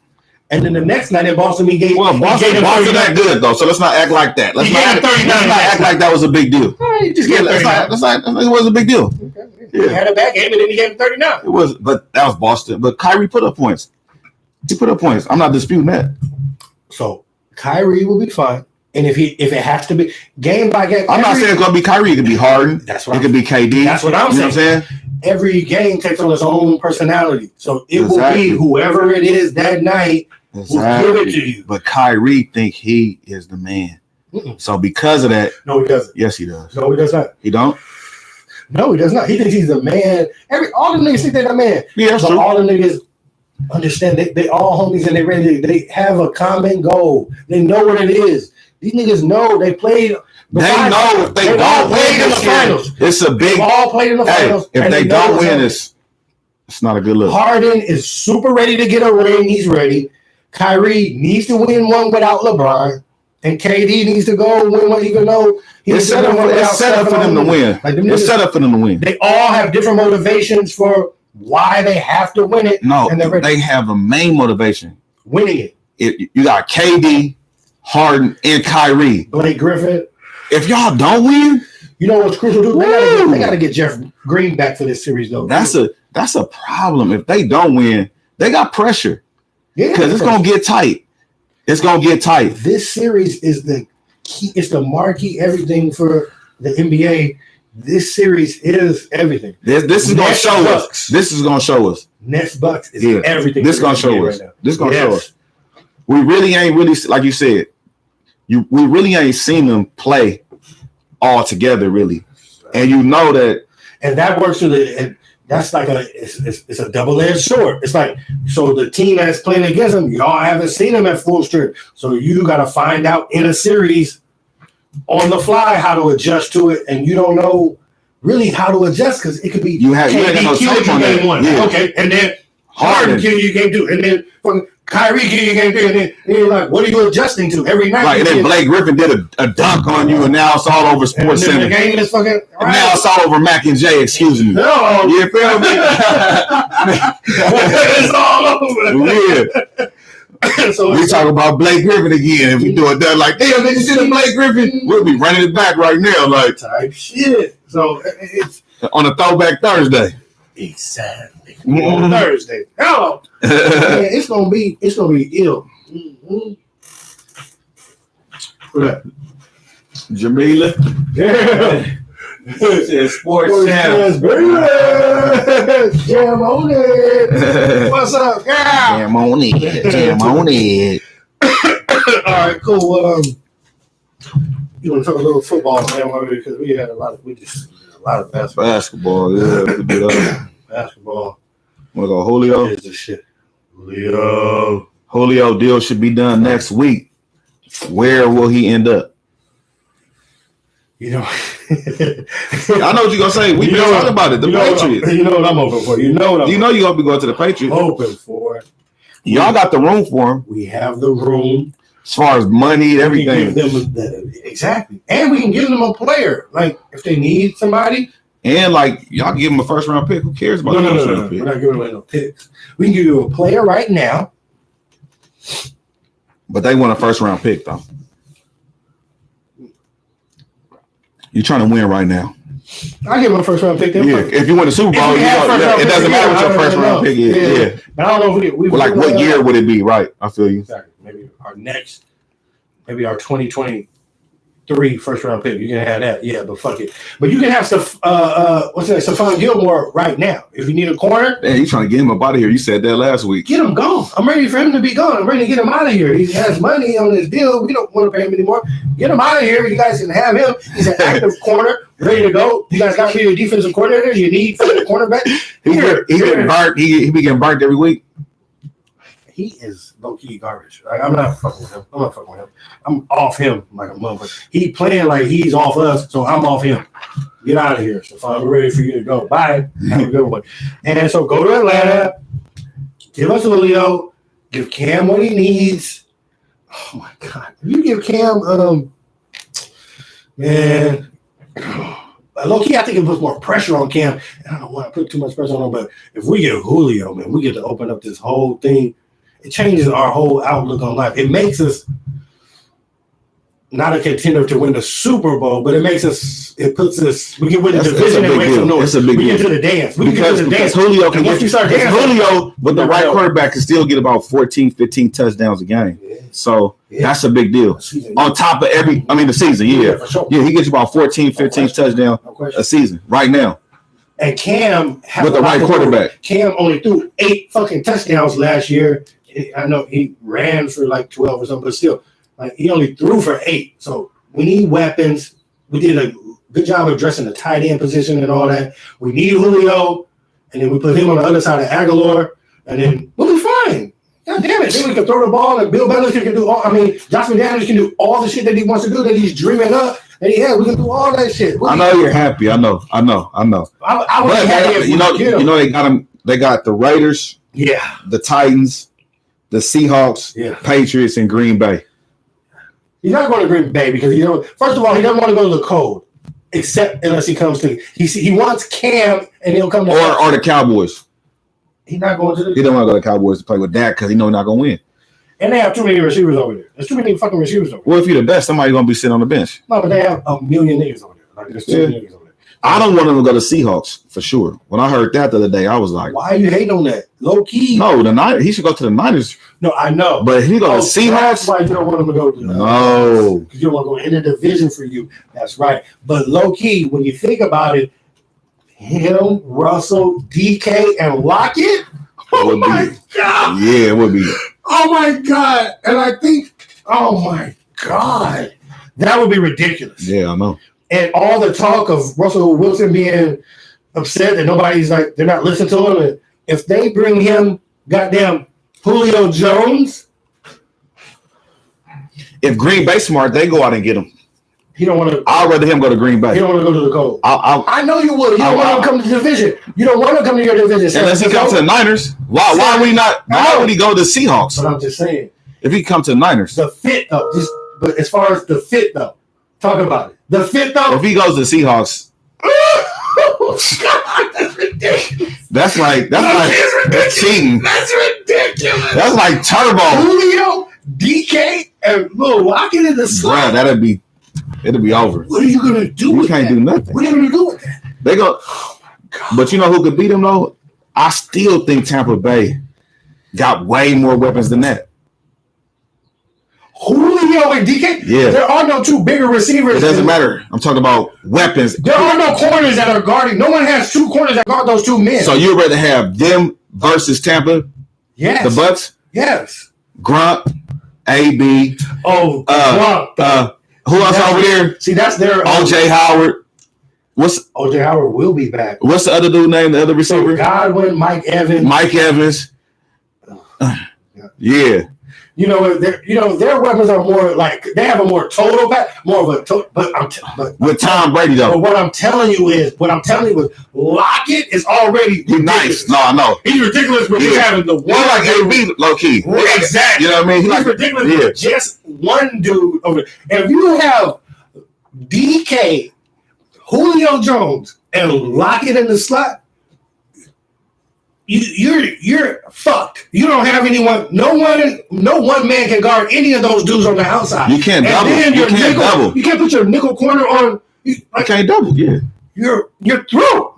And then the next night in Boston, Boston that good though. So let's not act like that. Let's not act like that was a big deal. It was a big deal. Okay. Yeah. He had a bad game, and then he gave him 39. It was, but that was Boston. But Kyrie put up points. He put up points. I'm not disputing that. So Kyrie will be fine. And if it has to be game by game, I'm not saying it's gonna be Kyrie. It could be Harden. That's what it could be KD. That's what I'm saying. You know what I'm saying? Every game takes on its own personality. So it will be whoever it is that night will give it to you. But Kyrie think he is the man. Mm-mm. So because of that, no, he doesn't. Yes, he does. No, he does not. He don't. No, he does not. He thinks he's the man. All the niggas think they're the man. Yeah, that's true. All the niggas understand they all homies and they have a common goal. They know what it is. These niggas know they played. They know if they don't win in the finals, it's a big. They all played in the finals. If they don't win, it's not a good look. Harden is super ready to get a ring. He's ready. Kyrie needs to win one without LeBron, and KD needs to go win one. Even though it's set up for them to win. It's set up for them to win. They all have different motivations for why they have to win it. No, they have a main motivation: winning it. You got KD, Harden, and Kyrie. Blake Griffin. If y'all don't win, you know what's crucial? They gotta get Jeff Green back for this series, though. That's a problem. If they don't win, they got pressure. Yeah, because it's gonna get tight. It's gonna get tight. This series is the key. It's the marquee everything for the NBA. This series is everything. This is gonna show us. This is gonna show us. Nets Bucks is everything. This is gonna show us. This is gonna show us. We really ain't like you said. We really ain't seen them play all together, really, and you know that. And that works to that's like it's a double-edged sword. It's like, so the team that's playing against them, y'all haven't seen them at full strength, so you got to find out in a series on the fly how to adjust to it, and you don't know really how to adjust because it could be you ain't got no tape on game 1, okay, and then Harden kill you game 2, and then fucking Kyrie kill you game 3, and then you're like, what are you adjusting to every night? Right, and then Blake Griffin did a dunk on you, and now it's all over Sports Center. The game is fucking. And now it's all over Mac and J. Excuse me. No, you feel me? It's all over. Yeah. So we talk about Blake Griffin again. If we do it that like, damn, did you see the Blake Griffin? We'll be running it back right now, like type shit. So it's on a throwback Thursday. Exactly. On Thursday. Hello. Man, it's gonna be ill. Mm-hmm. What? Jamila. Yeah. Sports Channel. Jam on it. What's up, girl? Jam on it. Jam on it. All right, cool. You want to talk a little football, man? Because we had a lot of basketball. Basketball, yeah. We can do that. Basketball. Want to go Julio? Here's the shit. Julio deal should be done next week. Where will he end up? You know, I know what you're gonna say. We've been talking about it. The Patriots. You know what I'm hoping for. You know you're gonna be going to the Patriots. Hoping for it. Y'all got the room for him. We have the room. As far as money, everything. Exactly. And we can give them a player. Like, if they need somebody. And, like, y'all give them a first-round pick. Who cares about the first-round pick? We're not giving away no picks. We can give you a player right now. But they want a first-round pick, though. You're trying to win right now. I give them a first-round pick. Yeah, if you win the Super Bowl, it doesn't matter what your first-round pick is. Yeah. But I don't know if what year would it be, right? I feel you. Exactly. Maybe our 2023 first-round pick. You can have that. Yeah, but fuck it. But you can have Stephon Gilmore right now. If you need a corner. Man, you trying to get him up out of here. You said that last week. Get him gone. I'm ready for him to be gone. I'm ready to get him out of here. He has money on his deal. We don't want to pay him anymore. Get him out of here. You guys can have him. He's an active corner, ready to go. You guys got here your defensive coordinator. You need for the cornerback. He be getting burnt every week. he is low key garbage. Like, I'm not fucking with him. I'm off him like a motherfucker. He playing like he's off us, so I'm off him. Get out of here, Stephon. We're ready for you to go. Bye. Have a good one. And so go to Atlanta. Give us Julio. Give Cam what he needs. Oh my God! If you give Cam, man. Low key, I think it puts more pressure on Cam. And I don't want to put too much pressure on him, but if we get Julio, man, we get to open up this whole thing. It changes our whole outlook on life. It makes us not a contender to win the Super Bowl, but it puts us, we can win the division and make some noise. It's a big we deal. get to the dance. Because Julio can once you start dancing, Julio with the right quarterback can still get about 14, 15 touchdowns a game. Yeah. So that's a big deal. On top of the season, for sure. Yeah, he gets about 14, 15 touchdowns a season right now. And Cam with the right quarterback. Cam only threw 8 fucking touchdowns last year. I know he ran for like 12 or something, but still, like he only threw for 8. So we need weapons. We did a good job of addressing the tight end position and all that. We need Julio, and then we put him on the other side of Aguilar, and then we'll be fine. God damn it. Then we can throw the ball, and Bill Belichick can do Josh McDaniels can do all the shit that he wants to do, that he's dreaming up. And we can do all that shit. I know you're happy. I know. I was happy if you know they got him. They got the Raiders, the Titans, the Seahawks, Patriots, and Green Bay. He's not going to Green Bay because first of all, he doesn't want to go to the cold, except unless he comes to. He wants Cam, and he'll come to or the Cowboys. He's not going to. He don't want to go to the Cowboys to play with Dak because he know he's not going to win. And they have too many receivers over there. There's too many fucking receivers over there. Well, if you're the best, somebody's going to be sitting on the bench. No, but they have a million niggas over there. Like there's too many niggas over there. I don't want him to go to Seahawks for sure. When I heard that the other day, I was like, "Why are you hating on that? Low key." No, the Niners. He should go to the Niners. No, I know, but he go to Seahawks. That's why you don't want him to go to the no, because you don't want to go in the division for you. That's right. But low key, when you think about it, him, Russell, DK, and Lockett. Oh my God! Yeah, it would be. Oh my God! And I think, oh my God, that would be ridiculous. Yeah, I know. And all the talk of Russell Wilson being upset that nobody's like, they're not listening to him. And if they bring him goddamn Julio Jones. If Green Bay smart, they go out and get him. He don't want to. I'd rather him go to Green Bay. He don't want to go to the cold. I know you would. You don't want him to come to the division. You don't want him to come to your division. Unless he comes to the Niners. Why would he not? Why would he go to the Seahawks? But I'm just saying. If he come to the Niners. The fit, though. But as far as the fit, though. Talk about it. The fit, though. If he goes to the Seahawks. God, that's ridiculous. That's cheating. That's ridiculous. That's like turbo. Julio, DK, and Lil Lockett in the slot. Bruh, it'll be over. What are you gonna do? You can't do nothing. What are you gonna do with that? They go. Oh my God. But you know who could beat them though? I still think Tampa Bay got way more weapons than that. Julio and DK. Yeah. There are no two bigger receivers. It doesn't matter. I'm talking about weapons. There are no corners that are guarding. No one has 2 corners that guard those 2 men. So you'd rather have them versus Tampa? Yes. The Bucks? Yes. Grunt, AB. Oh, Grunt. Who else over there? See, that's their OJ Howard. OJ Howard will be back. What's the other dude name? The other receiver? So Godwin, Mike Evans. Yeah. You know, their weapons are more like they have a more total back, more of a total. But with Tom Brady though. But what I'm telling you is Lockett is already nice. No, I know he's ridiculous, but he's having the one like AB low key. Exactly. You know what I mean? He's ridiculous. Yeah. Just one dude over there. And if you have DK, Julio Jones, and Lockett in the slot. You're fucked. You don't have anyone. No one man can guard any of those dudes on the outside. You can't double. You can't double. You can't put your nickel corner on. You can't double. Yeah. You're through.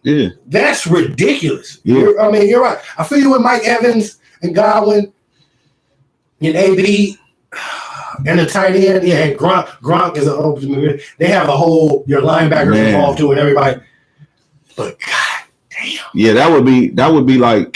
Yeah. That's ridiculous. Yeah. You're right. I feel you with Mike Evans and Godwin and AB and the tight end. Yeah, and Gronk is an open. They have the whole your linebackers involved too and everybody. But God. Damn. Yeah, that would be like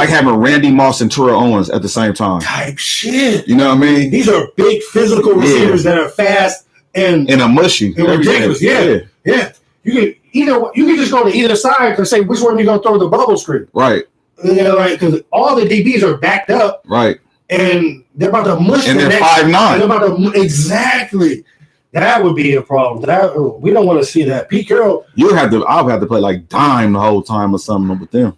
having Randy Moss and Terrell Owens at the same time. Type shit. You know what I mean? These are big physical receivers that are fast and a mushy. And ridiculous. Yeah. You can just go to either side and say which one you're gonna throw the bubble screen. Right. You know, like because all the DBs are backed up, right? And they're about to mush. And they're 5'9". They're about to exactly. That would be a problem. We don't want to see that. Pete Carroll. I'll have to play like dime the whole time or something with them.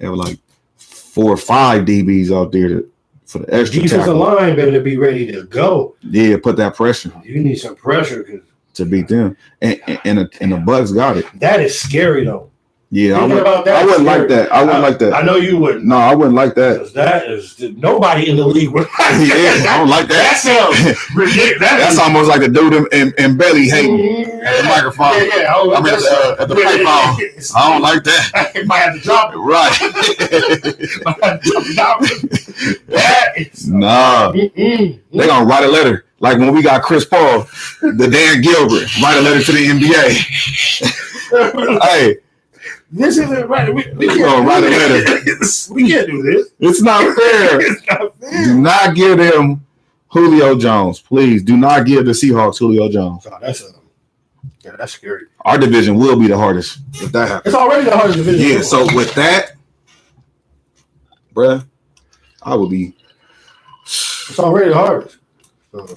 Have like 4 or 5 DBs out there for the extra. Defensive line better be ready to go. Yeah, put that pressure. You need some pressure to beat them, and the Bucks got it. That is scary though. Yeah, I wouldn't like that. I wouldn't like that. I know you wouldn't. No, I wouldn't like that. That is nobody in the league would. Yeah, I don't like that. That sounds ridiculous. That's almost like the dude in Belly hating at the microphone. Yeah. I mean, at the payphone. I don't like that. I might have to drop it. Right. That is nah. They gonna write a letter. Like when we got Chris Paul, the Dan Gilbert, write a letter to the NBA. Hey. This isn't right. We can't write a letter. We can't do this. It's not fair. It's not fair. Do not give them Julio Jones. Please do not give the Seahawks Julio Jones. Oh, that's scary. Our division will be the hardest if that happens. It's already the hardest division. Yeah, so with that, bruh, I will be. It's already the hardest. So,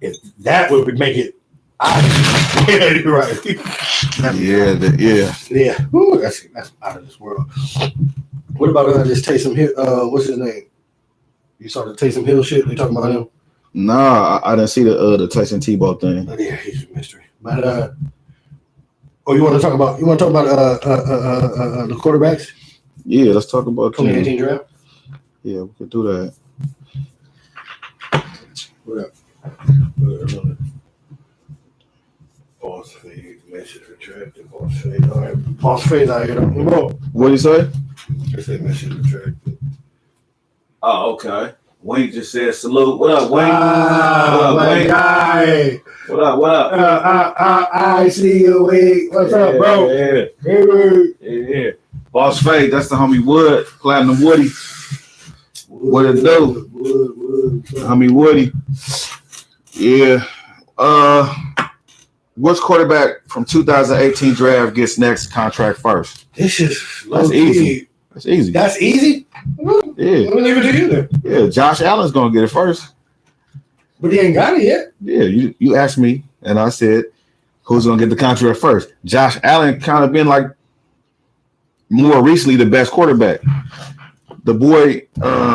if that would make it. Yeah, you're right. Yeah. Ooh, that's out of this world. What about this Taysom Hill? What's his name? You saw the Taysom Hill shit? They talking about him? Nah, I didn't see the Tyson Tebow thing. Yeah, he's a mystery. But you want to talk about the quarterbacks? Yeah, let's talk about 2018 draft. Yeah, we could do that. What up? Boss fade, message retracted. Boss fade. All right. Boss fade out here. What did he say? I said message retracted. Oh, okay. Wayne just said salute. What up, Wayne? What up, Wayne? Guy. What up? I see you, Wayne. What's up, bro? Yeah. Boss Fade, that's the homie Wood, Platinum Woody. What it do? Wood. Homie Woody. Yeah. Which quarterback from 2018 draft gets next contract first? That's easy. That's easy. That's easy? Yeah. Let me leave it to you then. Yeah, Josh Allen's gonna get it first. But he ain't got it yet. Yeah, you asked me, and I said, who's gonna get the contract first? Josh Allen kind of been like more recently the best quarterback. The boy,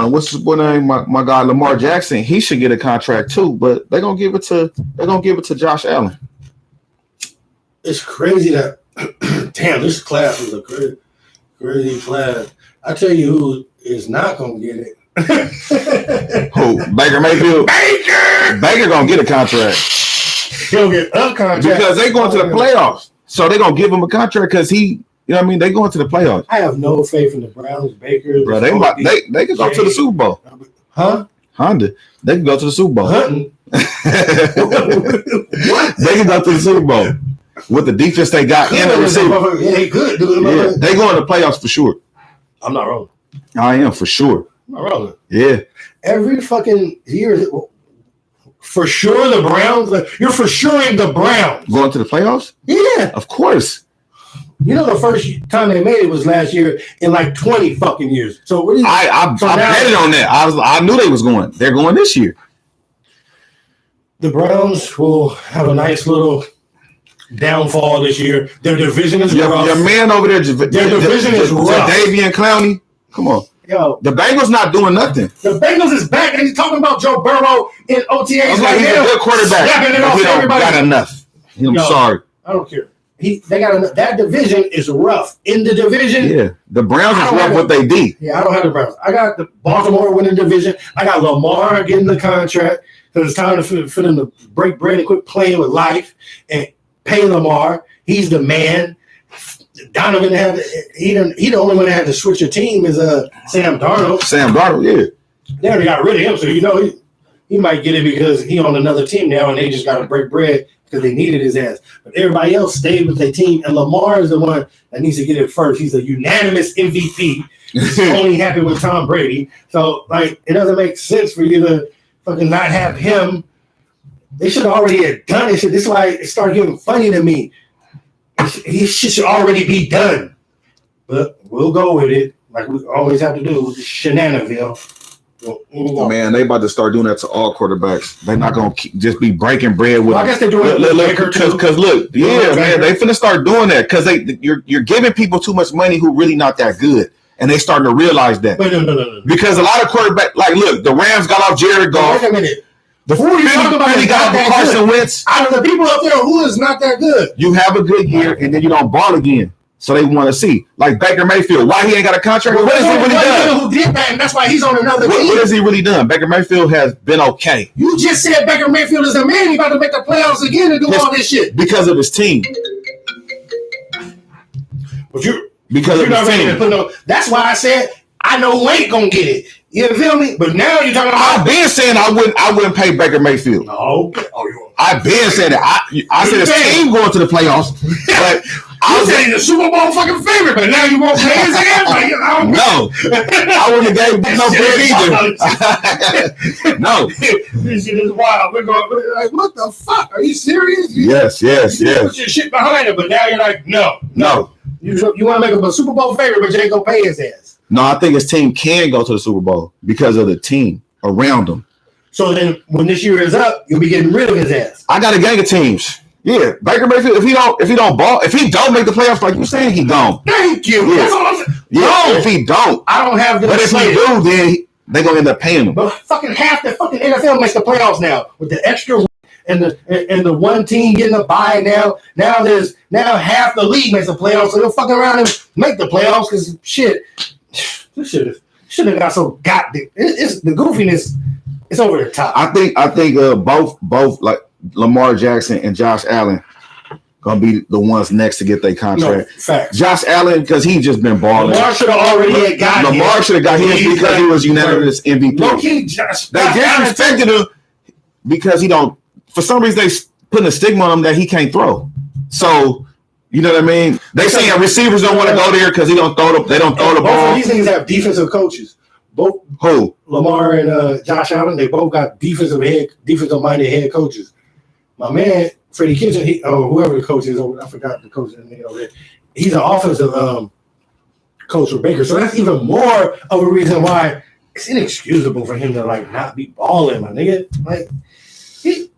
what's his boy name? My guy Lamar Jackson. He should get a contract too, but they're gonna give it to Josh Allen. It's crazy that damn, this class is a crazy class. I tell you who is not gonna get it. Who? Baker Mayfield. Baker gonna get a contract. He'll get a contract because they going to the playoffs, so they gonna give him a contract because he. You know what I mean? They going to the playoffs. I have no faith in the Browns, Baker. Bro, they can go to the Super Bowl. Huh? Honda. They can go to the Super Bowl. Hunting. What? They can go to the Super Bowl with the defense they got in the receiver. Yeah, they could do it. Yeah, they go in the playoffs for sure. I'm not wrong. I am for sure. I'm not wrong. Yeah. Every fucking year, for sure the Browns. You're for sureing the Browns going to the playoffs. Yeah, of course. You know, the first time they made it was last year in like 20 fucking years. So what do you? I betted on that. I knew they was going. They're going this year. The Browns will have a nice little downfall this year. Their division is rough. Your man over there, their division is rough. Davian Clowney. Come on. Yo, the Bengals not doing nothing. The Bengals is back, and he's talking about Joe Burrow in OTAs. Okay, he's a good quarterback. He don't got enough. I'm sorry. I don't care. They got enough. That division is rough. In the division, yeah, the Browns is rough what they did. Yeah, I don't have the Browns. I got the Baltimore winning division. I got Lamar getting the contract because it's time for them to break bread and quit playing with life and pay Lamar. He's the man. Donovan he the only one that had to switch a team is Sam Darnold. Sam Darnold, yeah. They already got rid of him, so you know he might get it because he on another team now, and they just got to break bread because they needed his ass. But everybody else stayed with their team, and Lamar is the one that needs to get it first. He's a unanimous MVP. He's only happy with Tom Brady. So, like, it doesn't make sense for you to fucking not have him. They should already have done it. This is why it started getting funny to me. He should already be done. but we'll go with it like we always have to do with the Shenanigans. Man, they about to start doing that to all quarterbacks. They're not gonna just be breaking bread with. Well, I guess they're doing it because look, man, they finna start doing that because you're giving people too much money who really not that good, and they starting to realize that. No. Because a lot of quarterbacks, like, look, the Rams got off Jared Goff. Wait a minute. The Philly got off Carson Wentz. Out of the people up there, who is not that good? You have a good year, and then you don't ball again. So they want to see, like Baker Mayfield. Why he ain't got a contract? What has he really done? Who did that, and that's why he's on another team. What has he really done? Baker Mayfield has been okay. You just said Baker Mayfield is the man. He about to make the playoffs again and do all this shit because of his team. But you're not ready to put no. That's why I said I know who ain't gonna get it. You feel me? But now you're talking about. I've been saying I wouldn't pay Baker Mayfield. Oh, I've been saying that. I said his team going to the playoffs, but I was saying the Super Bowl fucking favorite. But now you won't pay his ass. Like, no, I wouldn't have gave no bread either. No, this shit is wild. We're like, what the fuck? Are you serious? Yes. You put your shit behind it, but now you're like, no. You want to make him a Super Bowl favorite, but you ain't gonna pay his ass. No, I think his team can go to the Super Bowl because of the team around him. So then, when this year is up, you'll be getting rid of his ass. I got a gang of teams. Yeah, Baker Mayfield. If he don't make the playoffs, like you saying, he gone. Thank you. Yeah. That's all I'm saying. Yeah, no, if he don't, I don't have the. But if he do, then they gonna end up paying him. But fucking half the fucking NFL makes the playoffs now with the extra and the one team getting a bye now. Now half the league makes the playoffs, so they'll fucking around and make the playoffs because shit. This should have got so goddamn. It's the goofiness. It's over the top. I think both like Lamar Jackson and Josh Allen gonna be the ones next to get their contract. No, facts. Josh Allen because he's just been balling. Lamar should have already got him. Lamar should have got him because he was unanimous MVP. No key, Josh. They disrespected him because he don't. For some reason, they putting a stigma on him that he can't throw. So. You know what I mean? They saying receivers don't want to go there because they don't throw the ball. Both of these things have defensive coaches. Both who? Lamar and Josh Allen. They both got defensive-minded head coaches. My man Freddie Kitchen, whoever the coach is over, I forgot the coach's name over there. He's an offensive coach for Baker, so that's even more of a reason why it's inexcusable for him to like not be balling, my nigga. Like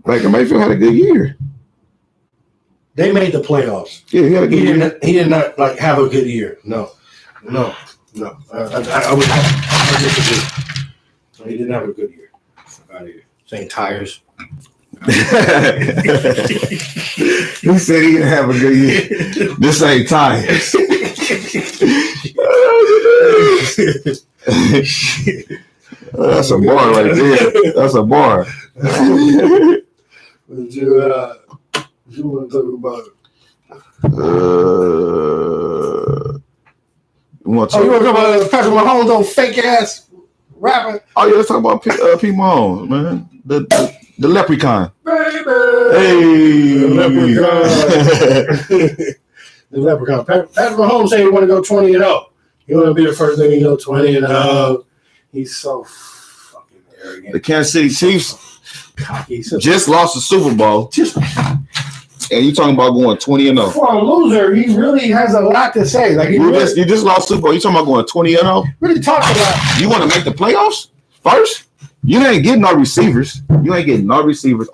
Baker Mayfield had a good year. They made the playoffs. Yeah, he had a good year. He did not like have a good year. No. I would disagree. He didn't have a good year. Out of here. Saying tires. He said he didn't have a good year. This ain't tires. That's a bar right there. That's a bar. What you want to talk about? You want to talk about Patrick Mahomes on fake ass rapping? Oh yeah, let's talk about Pete Mahomes, man. The leprechaun. Baby. Hey. The leprechaun. Patrick Mahomes said he want to go 20-0. He want to be the first thing he go 20-0. He's so fucking arrogant. The Kansas City Chiefs just lost the Super Bowl. And you talking about going 20-0. For a loser, he really has a lot to say. Like you just lost Super Bowl. You talking about going 20-0? Really talking about. You want to make the playoffs first? You ain't getting no receivers.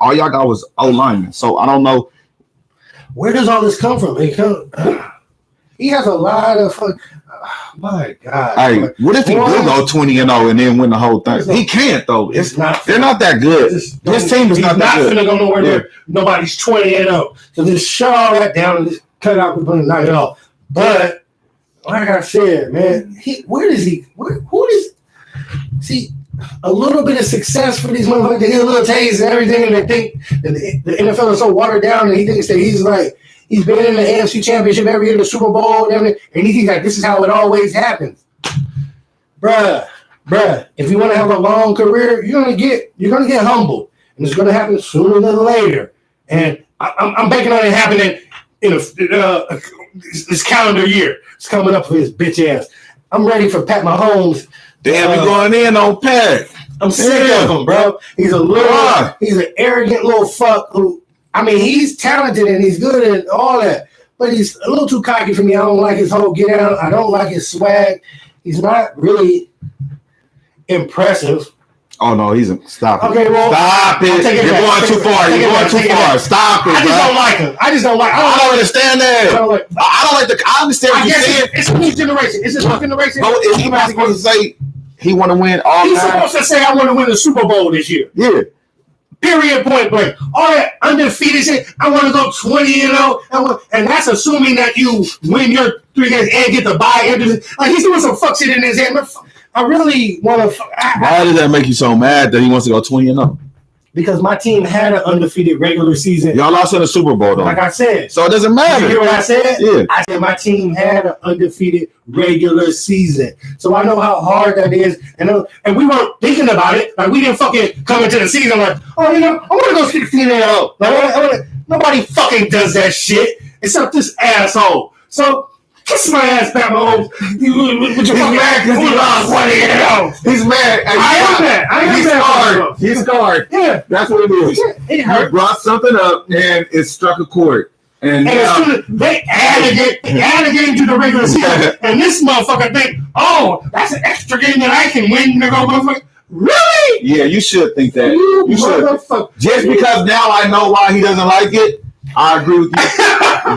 All y'all got was O-linemen. So I don't know. Where does all this come from? He has a lot of fun. My God. Hey, what if he do go 20-0 and then win the whole thing? He can't though. They're not that good. His team is not that good. He's not going to go nowhere near nobody's 20-0. So just shut all that down and just cut out the knock it off. But like I said, man, see a little bit of success for these motherfuckers. They get a little taste and everything, and they think that the NFL is so watered down, and he thinks that he's been in the AFC Championship every year, the Super Bowl, and everything, and he thinks that this is how it always happens. Bruh, if you want to have a long career, you're gonna get humbled, and it's gonna happen sooner than later. And I'm banking on it happening in this calendar year. It's coming up for his bitch ass. I'm ready for Pat Mahomes. Damn, you going in on Pat. I'm sick of him, bro. He's an arrogant little fuck who, I mean, he's talented and he's good and all that. but he's a little too cocky for me. I don't like his whole get out. I don't like his swag. He's not really impressive. Oh no, stop it. Okay, well, stop it. You're going too far. You're going too far. Stop it. I just don't like him. I just don't like. I don't understand that. I understand what you're saying. It's a new generation. It's a new generation. But is he not supposed to say he want to win all? He's supposed to say I want to win the Super Bowl this year. Yeah. Period. Point blank. All that undefeated shit. I want to go 20-0, and that's assuming that you win your 3 games and get the bye. Like he's doing some fuck shit in his head. I really want to. Why does that make you so mad that he wants to go 20-0? Because my team had an undefeated regular season. Y'all lost in the Super Bowl, though. Like I said. So it doesn't matter. You hear what I said? Yeah. I said my team had an undefeated regular season. So I know how hard that is. And we weren't thinking about it. Like, we didn't fucking come into the season like, oh, I want to go 16-0. Like, nobody fucking does that shit except this asshole. So, kiss my ass, Pat Mahomes. With your fucking mad because he lost 20-0. He's mad. I am mad. He's scarred. He's scarred. Yeah. That's what it is. Yeah, it hurt. You brought something up and it struck a chord. And as soon as they added it to the regular season. And this motherfucker think, oh, that's an extra game that I can win. Really? Yeah, you should think that. You should. Just because now I know why he doesn't like it, I agree with you.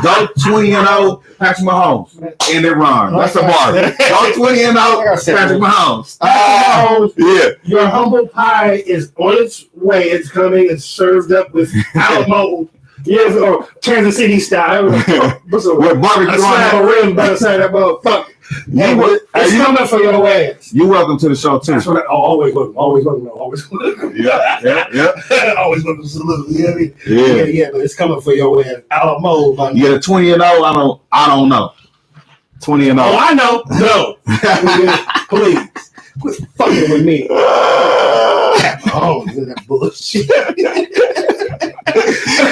Go 20-0, Patrick Mahomes. End it wrong. That's a bar. Go 20-0, Patrick Mahomes. Yeah. Your humble pie is on its way. It's coming. It's served up with Alamo. Yes, or Kansas City style. With barbecue on the rim by the side of that motherfucker. It's coming for your ass. You're welcome to the show too. That's what always welcome. Always welcome. Yeah. Always welcome to salute. You know what I mean? Yeah. Yeah. But it's coming for your ass. Alamo. Yeah, 20-0. I don't know. 20-0. Oh, I know. No. Please. Quit fucking with me. Oh, that bullshit.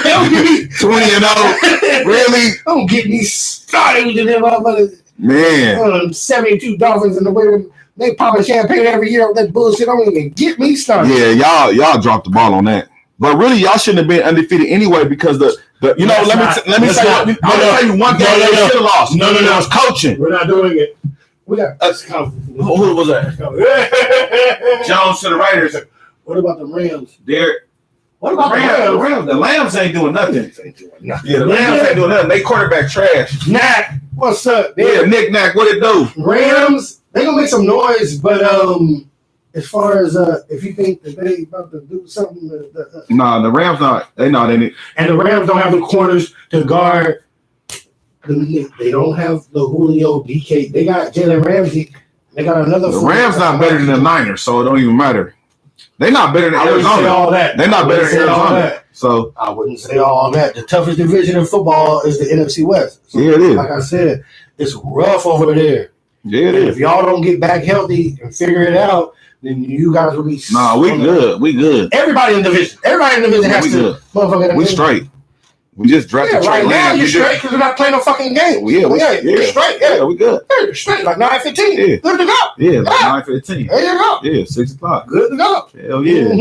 Don't get me 20-0. Really? Don't get me started with them motherfuckers. Man. 72 Dolphins in the way they popping champagne every year with that bullshit. Don't even get me started. Yeah, y'all dropped the ball on that. But really, y'all shouldn't have been undefeated anyway because let me tell you one thing they should have lost. No, it's coaching. We're not doing it. We got who was that? Jones to the Raiders. What about the Rams? What about the Rams? The Lambs ain't doing nothing. Yeah, the Lambs ain't doing nothing. They quarterback trash. Knack, what's up? Yeah, Knack, what it do? Rams, they gonna make some noise, but as far as if you think that they about to do something, nah, the Rams not. They not in it. And the Rams don't have the corners to guard. They don't have the Julio DK. They got Jalen Ramsey. They got another. The Rams not better than the Niners, so it don't even matter. They're not better than Arizona. All that. They're not better than Arizona. So I wouldn't say all that. The toughest division in football is the NFC West. So, yeah, it is. Like I said, it's rough over there. Yeah, it is. If y'all don't get back healthy and figure it out, then you guys will be. Nah, we good. We good. Everybody in the division. Has to. Motherfucker, we straight. We just drafted Trey Lance. Now you're straight because we're not playing no fucking game. You're straight. Yeah, we good. Yeah, you're straight. Like 9:15. Yeah. Good to go. Yeah, like 9:15. There you go. Yeah, 6 o'clock. Good to go. Hell yeah.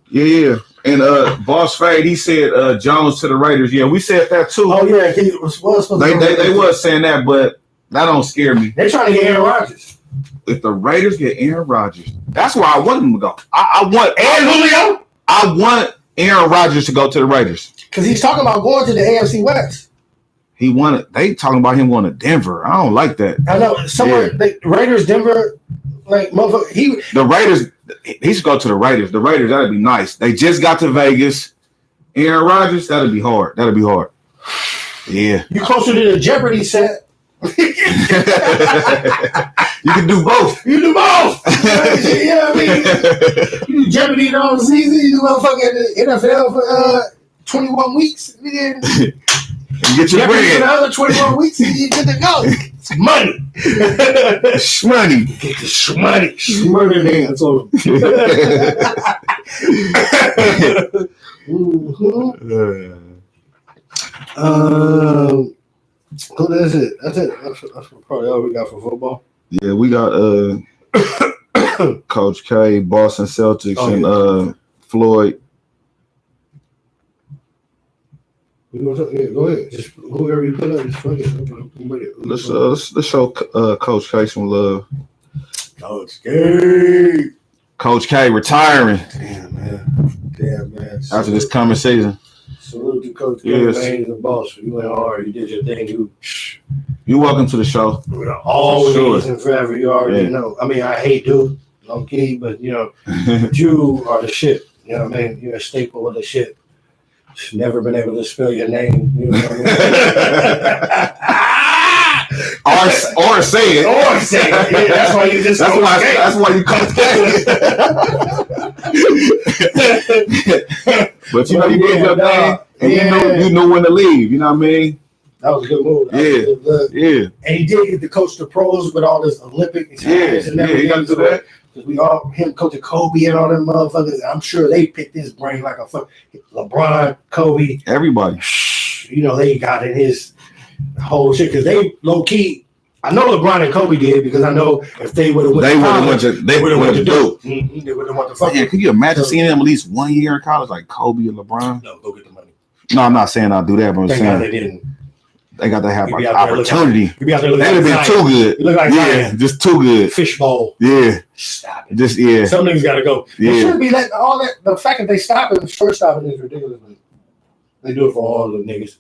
Yeah. And Boss Fade, he said Jones to the Raiders. Yeah, we said that too. Oh yeah, they was saying that, but that don't scare me. They're trying to get Aaron Rodgers. If the Raiders get Aaron Rodgers, that's where I want them to go. I want Aaron Rodgers to go to the Raiders. Because he's talking about going to the AFC West. They talking about him going to Denver. I don't like that. I know. Raiders, Denver, like motherfucker. The Raiders, he should go to the Raiders. The Raiders, that'd be nice. They just got to Vegas. Aaron Rodgers, that'd be hard. Yeah. You closer to the Jeopardy set. You can do both. You know what I mean? You do Jeopardy all the season. You do motherfucking NFL for 21 weeks. Get your bread. For the other 21 weeks, and you get to go. It's money. Shmoney. Get the shmoney. Shmoney dance on them. So that's it. That's probably all we got for football. Yeah, we got Coach K, Boston Celtics, and Floyd. Go ahead. Just whoever you put up, just fuck it. Let's show Coach K some love. Coach K. Coach K retiring. Damn, man. After this coming season. Salute to Coach K. Yes. Man, he's the boss. You went hard. You did your thing. You're welcome to the show. Always and forever. You already know. I mean, I hate dude, low key, but you know, you are the shit. You know what I mean? You're a staple of the shit. Never been able to spell your name. You know what I mean? or say it. Or say it. Yeah, that's why you just. That's why you Coach K. But you know you did your thing, and you know when to leave. You know what I mean? That was a good move. Yeah. And he did get to coach the pros with all this Olympic experience and everything. He got to do that. Because him coaching Kobe and all them motherfuckers, I'm sure they picked his brain like a fuck. LeBron, Kobe, everybody. You know, they got in his whole shit because they low key. I know LeBron and Kobe did because I know if they would have went to Duke. They would have went to fuck. Yeah, could you imagine seeing them at least 1 year in college like Kobe and LeBron? No, go get the money. No, I'm not saying I'll do that, but I'm saying they didn't. They got to have opportunity. They would have been too good. Look like just too good. Fishbowl. Yeah. Stop it. Some niggas got to go. Yeah. It shouldn't be that. All that. The fact that they stop it, short stopping is ridiculous. They do it for all the niggas.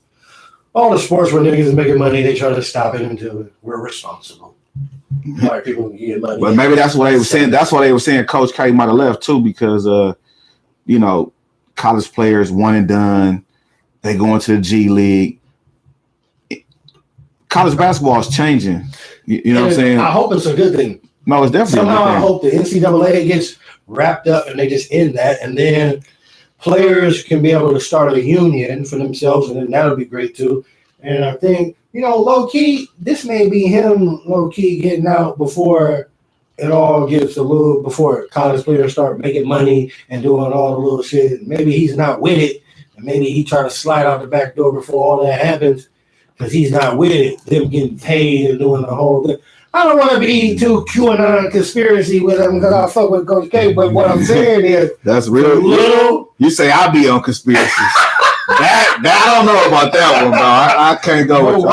All the sports where niggas is making money, they try to stop it until we're responsible. Like people can get money. But maybe that's what they were saying. That's why they were saying Coach K might have left too, because you know, college players one and done. They go into the G League. College basketball is changing. You know what I'm saying? I hope it's a good thing. No, it's definitely somehow I hope the NCAA gets wrapped up and they just end that, and then players can be able to start a union for themselves, and then that'll be great too. And I think, you know, low key, this may be him low key getting out before it all gets before college players start making money and doing all the little shit. Maybe he's not with it, and maybe he try to slide out the back door before all that happens. Because he's not with it, them getting paid and doing the whole thing. I don't want to be too QAnon conspiracy with him because I fuck with Coach K, but what I'm saying is that's real. You say I be on conspiracies. that I don't know about that one, bro. I can't go with you.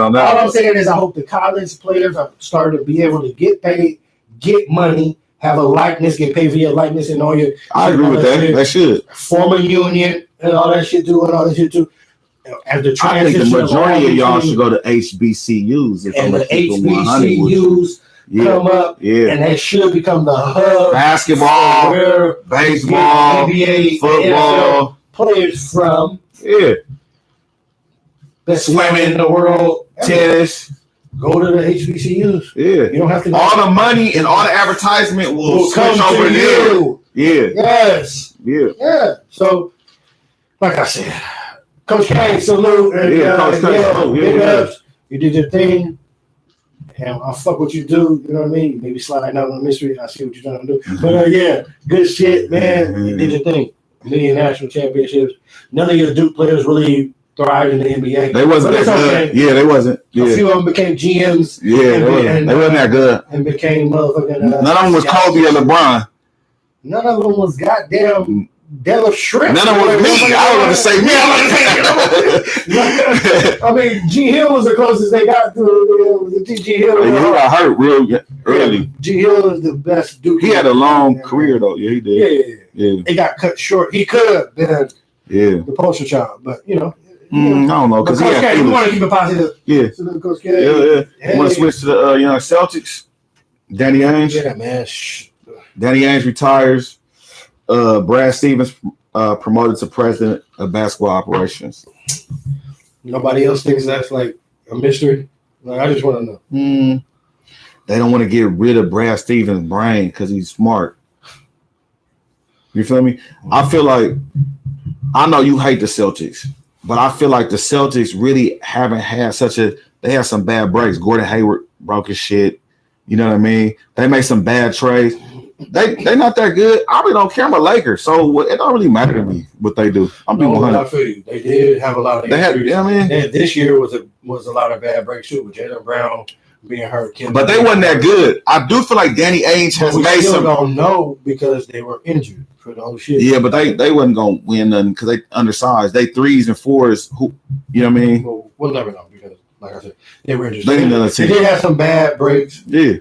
On that. All I'm saying is I hope the college players are starting to be able to get paid, get money, have a likeness, get paid for your likeness and all your. I agree with that. That should form a union and all that shit too, and all that shit too. As the I think the majority of y'all should go to HBCUs. And the HBCUs come up, and they should become the hub. Basketball, baseball, NBA, football players from. Yeah. Swimming in the world, tennis. Go to the HBCUs. Yeah. You don't have to. All the money and all the advertisement will come over there. Yeah. Yes. Yeah. Yeah. So, like I said. Coach K, salute. Coach K. You did your thing. And I fuck what you do. You know what I mean? Maybe slide out on the mystery. I see what you're trying to do. But good shit, man. You did your thing. Million national championships. None of your Duke players really thrived in the NBA. They wasn't that good. Yeah, they wasn't. A few of them became GMs. Yeah, they wasn't that good. And became motherfucking. None of them was Kobe or LeBron. None of them was goddamn. Devil Shrimp. None of them was me. I was going to say me. I mean, G Hill was the closest they got to G Hill. He got hurt real early. G Hill is the best Duke. He had a long career though. Yeah, he did. Yeah. It got cut short. He could have been the poster child, but you know. I don't know because we want to keep it positive. Yeah. So Coach K. Yeah. You want to switch to the Celtics? Danny Ainge. Yeah, man. Danny Ainge retires. Brad Stevens promoted to president of basketball operations. Nobody else thinks that's like a mystery. Like, I just want to know. They don't want to get rid of Brad Stevens' brain because he's smart. You feel me? I feel like I know you hate the Celtics, but I feel like the Celtics really haven't had they had some bad breaks. Gordon Hayward broke his shit. You know what I mean? They made some bad trades. They not that good. I really don't care. I'm a Lakers, so it don't really matter to me what they do. I'm being 100. I feel you. They did have a lot of. They had. Yeah, I mean, this year was a lot of bad breaks too with Jaylen Brown, being hurt. But they wasn't that good. I do feel like Danny Ainge has made some. Don't know because they were injured for the whole shit. Yeah, but they wasn't gonna win nothing because they undersized. They 3s and 4s. Who, you know what I mean? Well, we'll never know because, like I said, they were injured. They did have some bad breaks. Yeah.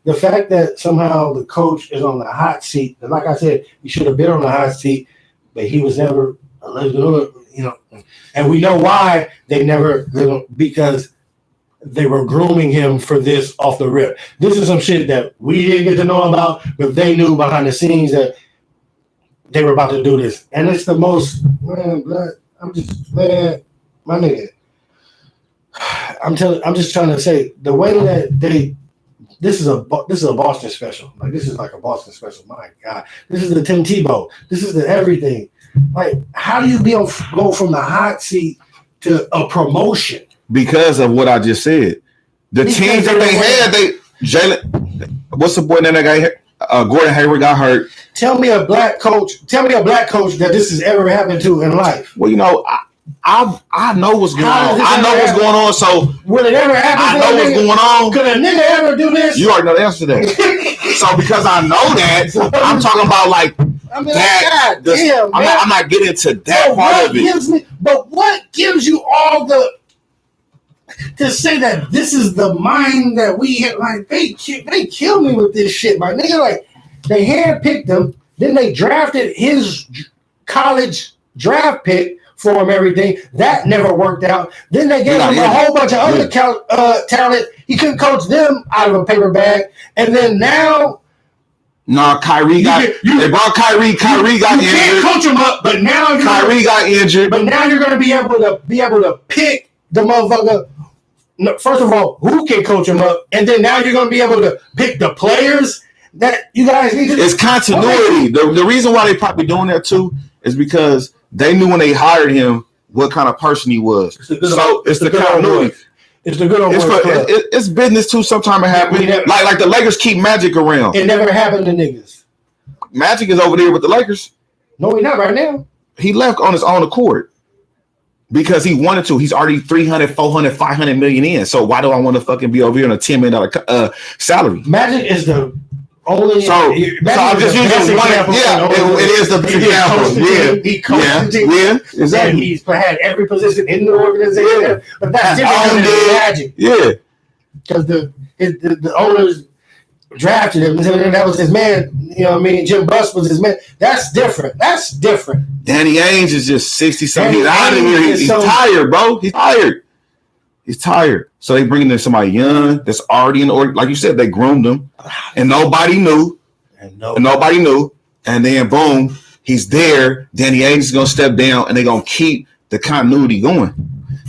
The fact that somehow the coach is on the hot seat, and like I said, he should have been on the hot seat, but he was never allowed to do it, you know. And we know why they never, because they were grooming him for this off the rip. This is some shit that we didn't get to know about, but they knew behind the scenes that they were about to do this. And it's the most, man, I'm just, man, my nigga. I'm just trying to say the way that this is a Boston special. Like, this is like a Boston special. My God, this is the Tim Tebow. This is the everything. Like, how do you go from the hot seat to a promotion? Because of what I just said. The teams that they had, Jalen, what's the boy name that guy? Gordon Hayward got hurt. Tell me a black coach that this has ever happened to in life. Well, you know, I know what's going on. I know what's going on. So will it ever happen? I know what's going on. Could a nigga ever do this? You already know the answer to that. So because I know that, I'm talking about like that. God damn, I'm not getting to that part of it. But what gives you all the to say that this is the mind that we have? Like, they kill me with this shit, my nigga. Like, they handpicked him, then they drafted his college draft pick for him, everything. That never worked out. Then they gave him a whole bunch of other talent. He couldn't coach them out of a paper bag. And then now, Kyrie they brought Kyrie. Kyrie got injured. You can't coach him up, but now Kyrie got injured. But now you're going to be able to pick the motherfucker. First of all, who can coach him up, and then now you're going to be able to pick the players that you guys need to. It's continuity. The reason why they probably doing that too is because they knew when they hired him what kind of person he was. It's the continuity. It's the good old it's business too. Sometimes it happens. Like the Lakers keep Magic around. It never happened to niggas. Magic is over there with the Lakers. No, he's not right now. He left on his own accord because he wanted to. He's already 300, 400, 500 million in. So why do I want to fucking be over here on a $10 million salary? Magic is the only. So I'm just using one. Yeah, it is the example. Yeah, he coached the team. Yeah, exactly. He's had every position in the organization. Yeah. But that's different than Magic. Yeah, because the owners drafted him, and that was his man. You know what I mean? Jim Buss was his man. That's different. Danny Ainge is just 60-something. He's out of here. He's tired, bro. He's tired. So they bringing in somebody young that's already in the org. Like you said, they groomed him, and nobody knew. And then boom, he's there. Danny Ainge is gonna step down, and they're gonna keep the continuity going.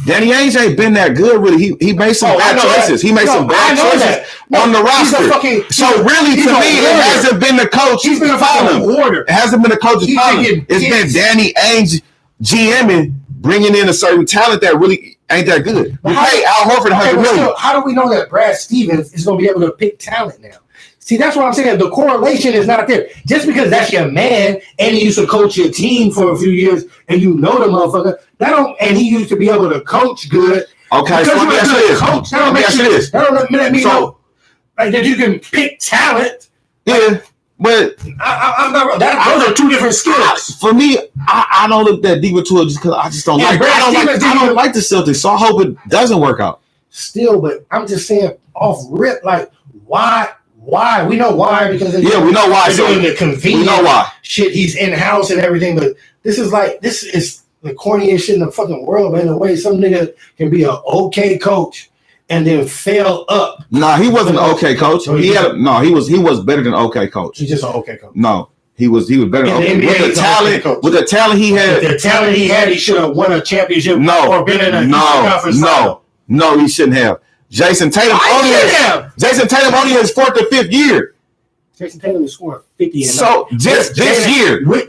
Danny Ainge ain't been that good, really. He made some bad choices. He made some bad choices on the roster. So really, to me, it hasn't been the coach. He's been a fucking hoarder. It hasn't been the coach's problem. It's been Danny Ainge GMing, bringing in a certain talent that really ain't that good. We pay Al Horford $100 million. How do we know that Brad Stevens is going to be able to pick talent now? See, that's what I'm saying. The correlation is not there. Just because that's your man and he used to coach your team for a few years and you know the motherfucker, and he used to be able to coach good. Okay, so let me ask you this. That don't let me know that you can pick talent. Yeah, but I'm not. Those are two different skills. For me, I don't look that deep into it just because I just don't like. I don't like the Celtics, so I hope it doesn't work out. Still, but I'm just saying off rip, like why? We know why because we know why. They're doing the convenient we know why. Shit. He's in house and everything, but this is the corniest shit in the fucking world, man. The way some nigga can be an okay coach and then fail up. Nah, he wasn't an okay coach. He was better than okay coach. He's just an okay coach. No, he was better than okay. With the talent he had, he should have won a championship. No, or been in a conference. No, he shouldn't have. Jason Tatum only in his 4th or 5th year. Jason Tatum is scoring 50. So just this year though.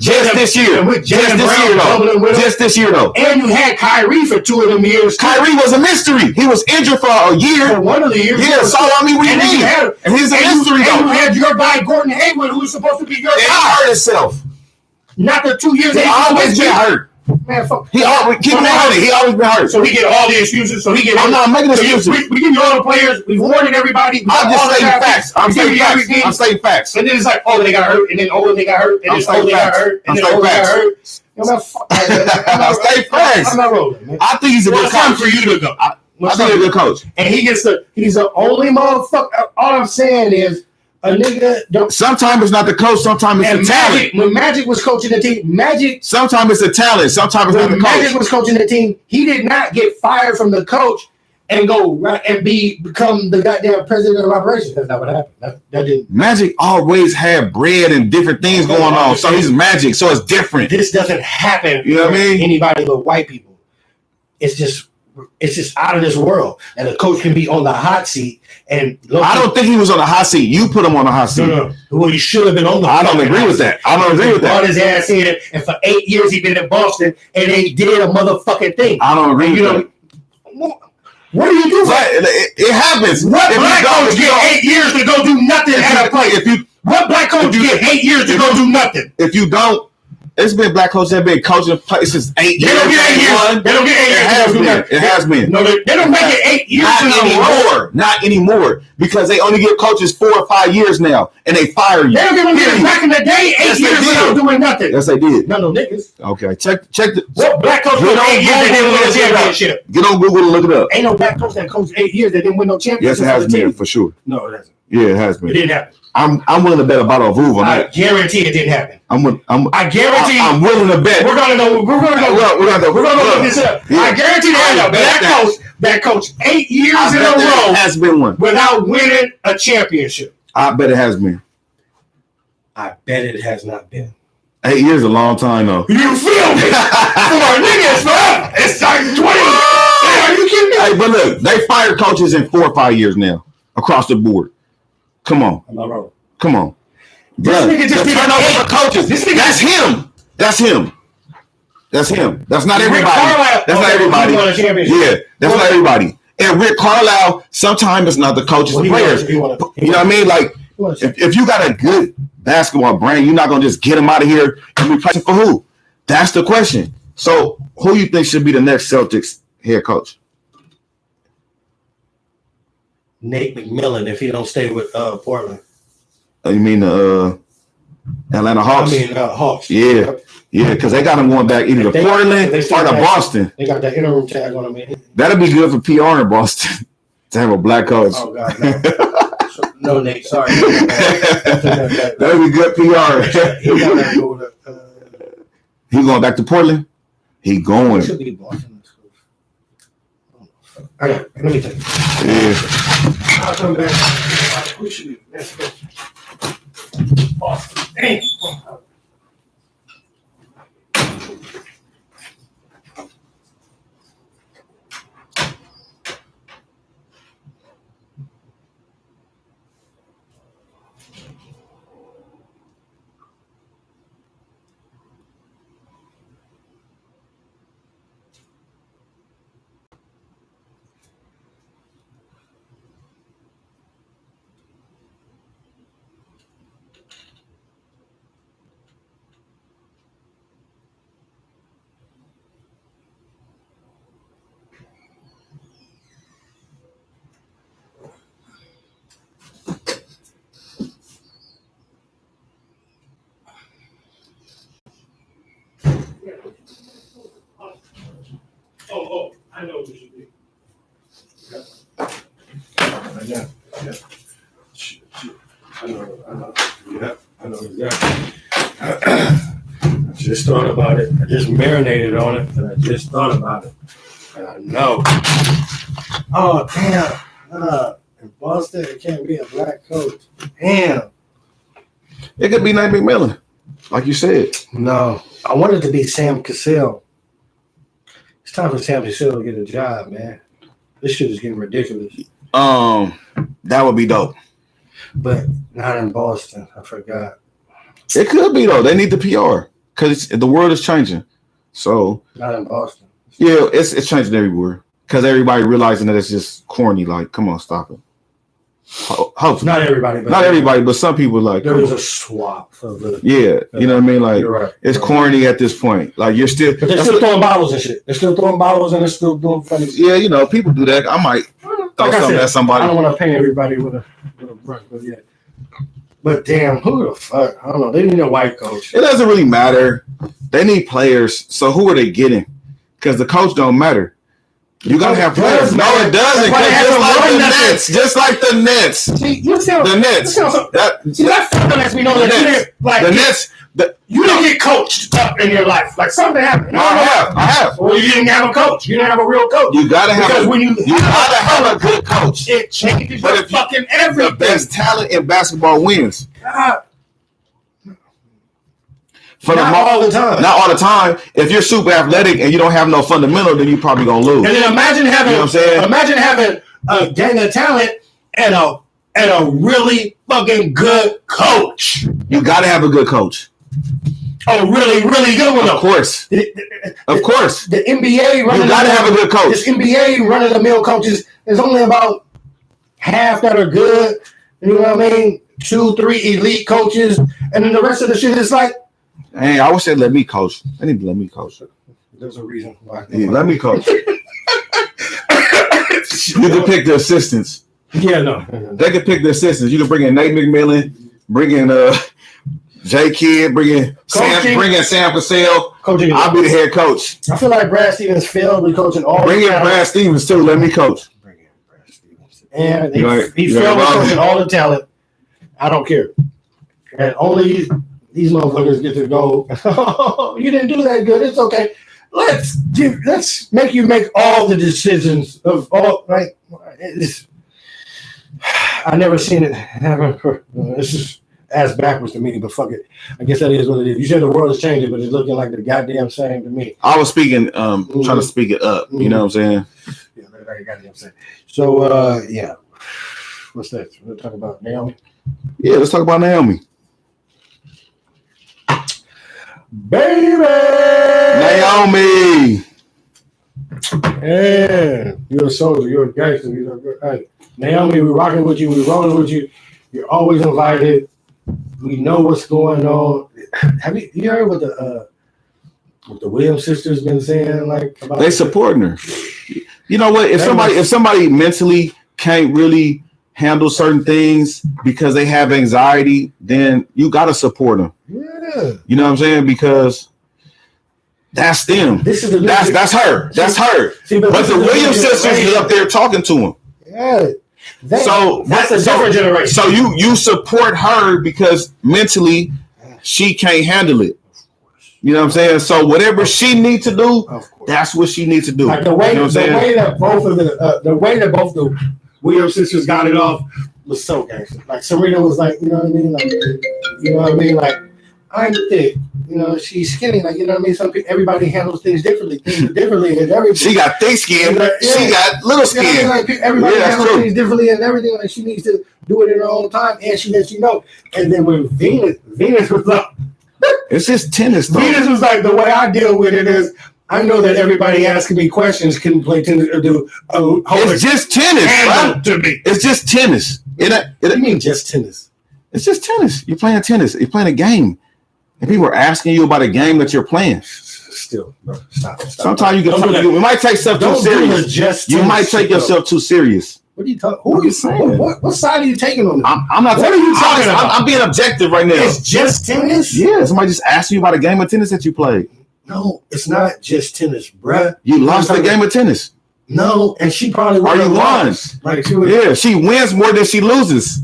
And you had Kyrie for 2 of them years. Kyrie was a mystery. He was injured for a year. For 1 of the years. Yeah, so I mean, what do you mean? And he's a mystery though. And you had your guy Gordon Hayward, who was supposed to be your guy. He hurt himself. Not the 2 years. He always get hurt. Man, fuck. He always been hurt. So he get all the excuses. So he get. I'm not making excuses. We give you all the players. We warning everybody. I'm just stating facts. I'm stating facts. And then it's like, oh, they got hurt, and then they got hurt, and then they got hurt, and then they got hurt. I'm stating facts. I'm not rolling, man. I think he's a good coach. For you to go. I think he's a good coach. And he's the only motherfucker. All I'm saying is a nigga don't. Sometimes it's not the coach. Sometimes it's the talent. When Magic was coaching the team, Sometimes it's the talent. Sometimes it's not the coach. Magic was coaching the team. He did not get fired from the coach and go right and become the goddamn president of operations. That's not what happened. That didn't. Magic always had bread and different things going on. So he's Magic. So it's different. This doesn't happen. You know what I mean? Anybody but white people. It's just out of this world. And the coach can be on the hot seat. And I don't think he was on the hot seat. You put him on the hot seat. No. Well, he should have been on the. I don't agree with that. I don't agree with that. Brought his ass in, and for 8 years he been in Boston, and they did a motherfucking thing. I don't agree with that. What do you do? It happens. What black coach get 8 years to go do nothing at a place? What black coach get 8 years to go do nothing? If you don't, it's been black coaches that have been coaching places 8 years. They don't get 8 years. They don't get 8 years. It has been. No, they don't make it 8 years. Not anymore. Because they only give coaches 4 or 5 years now, and they fire you. They don't give them back in the day 8 years without doing nothing. Yes, they did. No niggas. Okay, check the. What black coach for 8 years that didn't win a championship? Get on Google and look it up. Ain't no black coach that coached 8 years that didn't win no championship. Yes, it has been for sure. No, it hasn't. Yeah, it has been. It didn't happen. I'm willing to bet a bottle of Vouv on that. I guarantee it didn't happen. I guarantee. I'm willing to bet. We're gonna look this up. Yeah. I guarantee that coach 8 years in a row has been one without winning a championship. I bet it has been. I bet it has not been. 8 years is a long time though. You feel me? For niggas, forever. It's like 20. Are you kidding me? Hey, but look, they fired coaches in 4 or 5 years now across the board. Come on. I'm not wrong. Come on. This nigga just turn over coaches. That's him. That's him. That's him. That's not everybody. That's not everybody. Yeah, that's not everybody. And Rick Carlisle, sometimes it's not the coaches and players. You know what I mean? Like, if you got a good basketball brain, you're not gonna just get him out of here and replace him for who? That's the question. So, who you think should be the next Celtics head coach? Nate McMillan, if he don't stay with Portland. You mean the Atlanta Hawks? Hawks. Yeah, because they got him going back either to Portland or to Boston. They got that interim tag on him. That'd be good for PR in Boston to have a black coach. Oh God, no. No, Nate. Sorry. That'd be good PR. He going back to Portland. He going. Should be Boston. All right, let me take it. Yeah. I'll come back. Who should be? Let's go. Boston. Dang. Oh, I know what it should be. Yeah. Shit. I know. Yeah, I know exactly. I just thought about it. I just marinated on it, and I just thought about it. And I know. Oh, damn. In Boston, it can't be a black coach. Damn. It could be Nate McMillan, like you said. No, I wanted to be Sam Cassell. It's time for Sam Cassell to get a job, man. This shit is getting ridiculous. That would be dope. But not in Boston. I forgot. It could be though. They need the PR because the world is changing. So not in Boston. Yeah, it's changing everywhere because everybody realizing that it's just corny. Like, come on, stop it. Hopefully. Not everybody, but Not everybody, but some people like. There is a swap of the. Yeah, you know what I mean. Like Right. it's corny at this point. Like you're still. But they're still throwing bottles and shit. They're still throwing bottles and they're still doing funny. Yeah, you know, people do that. I might throw something at somebody. I don't want to paint everybody with a brush, but yeah. But damn, who the fuck? I don't know. They need a white coach. It doesn't really matter. They need players. So who are they getting? Because the coach don't matter. You gotta have players. No, it doesn't. Just like the Nets. See, you sound The Nets. That fucking lets me know that you didn't like the Nets. You didn't get coached up in your life. Like something happened. I have. Well, you didn't have a coach. You didn't have a real coach. You gotta have. Because when you gotta have a good coach. It changes But your if fucking everything. The best talent in basketball wins. Not all the time. Not all the time. If you're super athletic and you don't have no fundamental, then you're probably gonna lose. And then imagine having, you know what I'm saying? Imagine having a gang of talent and a really fucking good coach. You gotta have a good coach. A really, really good one. Of course. Of course. The NBA running. You gotta have a good coach. This NBA running the mill coaches. There's only about half that are good. You know what I mean? 2, 3 elite coaches, and then the rest of the shit is like. Hey, I wish they'd let me coach. They need to let me coach. There's a reason why. Yeah, let me coach. You can pick the assistants. Yeah, no. They can pick the assistants. You can bring in Nate McMillan, bring in Jay Kidd, bring in Sam Cassell. Coaching. I'll be the head coach. I feel like Brad Stevens failed with coaching all. Bring in Brad Stevens too. Let me coach. Bring in Brad Stevens. And he failed with coaching all the talent. I don't care. And only these motherfuckers get to go. You didn't do that good. It's okay. Let's make you make all the decisions of all. Right? I never seen it happen. It's just ass backwards to me. But fuck it. I guess that is what it is. You said the world is changing, but it's looking like the goddamn same to me. I was speaking, trying to speak it up. You know what I'm saying? Yeah, that's goddamn same. So yeah. What's that? We'll talk about Naomi. Yeah, let's talk about Naomi. Baby! Naomi! Yeah, you're a soldier, you're a gangster. Hey, Naomi, we're rocking with you, we're rolling with you. You're always invited. We know what's going on. Have you heard what the Williams sisters been saying? Like about they supporting her. You know what? If somebody mentally can't really handle certain things because they have anxiety, then you gotta support them. Yeah. You know what I'm saying? Because that's them. That's her. That's her. See, but the Williams sisters is up there talking to him. Yeah. That's a different generation. So you support her because mentally she can't handle it. You know what I'm saying? So whatever she needs to do, that's what she needs to do. Like the way that both the Williams sisters got it off was so gangster. Like Serena was like, you know what I mean? Like, you know what I mean? Like, I'm thick. You know, she's skinny. Like, you know what I mean? Everybody handles things differently. And everything. She got thick skin. She got little skin. You know, like, everybody handles things differently and everything. Like, she needs to do it in her own time, and she lets you know. And then when Venus was like, it's just tennis, though. Venus was like, the way I deal with it is, I know that everybody asking me questions can play tennis or do. It's just tennis, right? To me. It's just tennis. What do you mean just tennis? It's just tennis. You're playing tennis. You're playing a game. And people are asking you about a game that you're playing. Still, bro, stop. Sometimes you might take yourself too serious. You might take yourself too serious. What are you talking? Who are you saying? What side are you taking on this? I'm not. What are you talking about? I'm being objective right now. It's just tennis. Yeah, somebody just asked you about a game of tennis that you played. No, it's not just tennis, bruh. You lost the game of tennis. No, and she probably would have won. Like she wins more than she loses.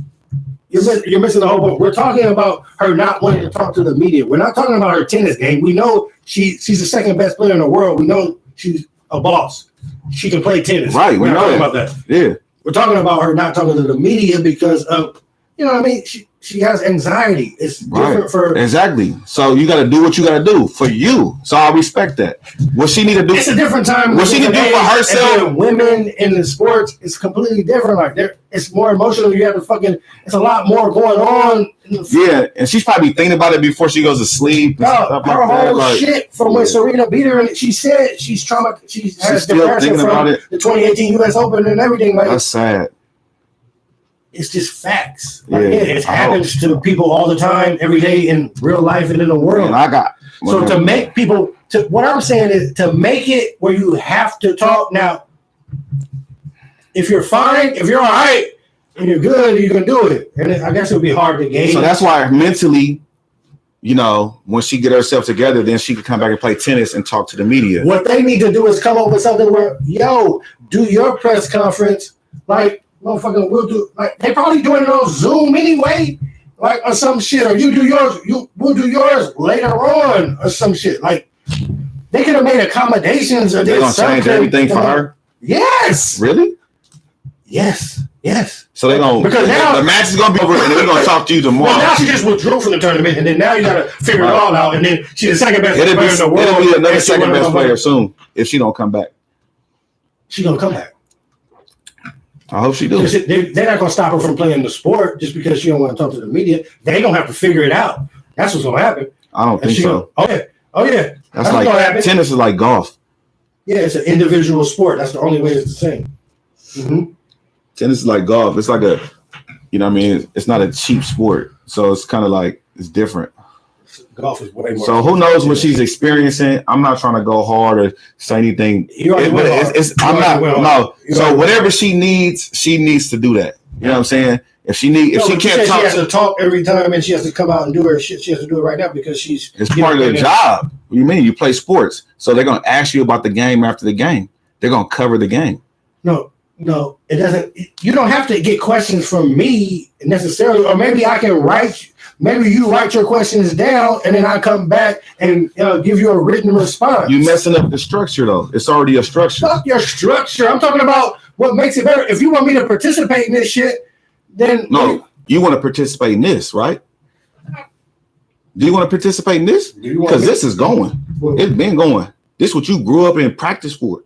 You're missing the whole point. We're talking about her not wanting to talk to the media. We're not talking about her tennis game. We know she's the second best player in the world. We know she's a boss. She can play tennis. Right, we're not talking about that. Yeah. We're talking about her not talking to the media because of, you know what I mean? She has anxiety. It's different for... Exactly. So you got to do what you got to do for you. So I respect that. What she need to do... It's a different time. What she need to do for herself... Women in the sports, it's completely different. Like, it's more emotional. You have to fucking... It's a lot more going on. Yeah, and she's probably thinking about it before she goes to sleep. Her whole shit from when Serena beat her, and she said she's traumatized. She has depression from the 2018 U.S. Open and everything. Like, that's sad. It's just facts. Like, Yeah, it happens to people all the time, every day in real life and in the world. And I got so to make people what I'm saying is to make it where you have to talk. Now, if you're fine, if you're all right, and you're good, you can do it. And I guess it would be hard to gauge. So that's why mentally, you know, when she get herself together, then she can come back and play tennis and talk to the media. What they need to do is come up with something where, do your press conference like motherfucker. We'll do like they probably doing it on Zoom anyway, like or some shit. Or you do yours. We'll do yours later on or some shit. Like they could have made accommodations. Or they're gonna change everything for her. Yes. Really? Yes. So they're gonna because now the match is gonna be over, and they're gonna talk to you tomorrow. Well, now she just withdrew from the tournament, and then now you gotta figure it all out. And then she's the second best player in the world. It'll be another second best player soon if she don't come back. She gonna come back. I hope she do. They're not gonna stop her from playing the sport just because she don't want to talk to the media. They gonna have to figure it out. That's what's gonna happen. I don't think so. Oh yeah. That's like tennis is like golf. Yeah, it's an individual sport. That's the only way it's the same. Mm-hmm. Tennis is like golf. It's like you know what I mean? It's not a cheap sport. So it's kind of like, it's different. Golf is way more. So who knows what she's experiencing? I'm not trying to go hard or say anything. So whatever she needs to do that. You know what I'm saying? If she can't talk, she has to talk every time, and she has to come out and do her shit. She has to do it right now because it's part of their job. What do you mean? You play sports, so they're gonna ask you about the game after the game. They're gonna cover the game. No, it doesn't. You don't have to get questions from me necessarily, or maybe I can write. Maybe you write your questions down, and then I come back and give you a written response. You messing up the structure, though. It's already a structure. Fuck your structure. I'm talking about what makes it better. If you want me to participate in this shit, then no, you want to participate in this, right? Do you want to participate in this? Because this is going. It's been going. This is what you grew up and practiced for.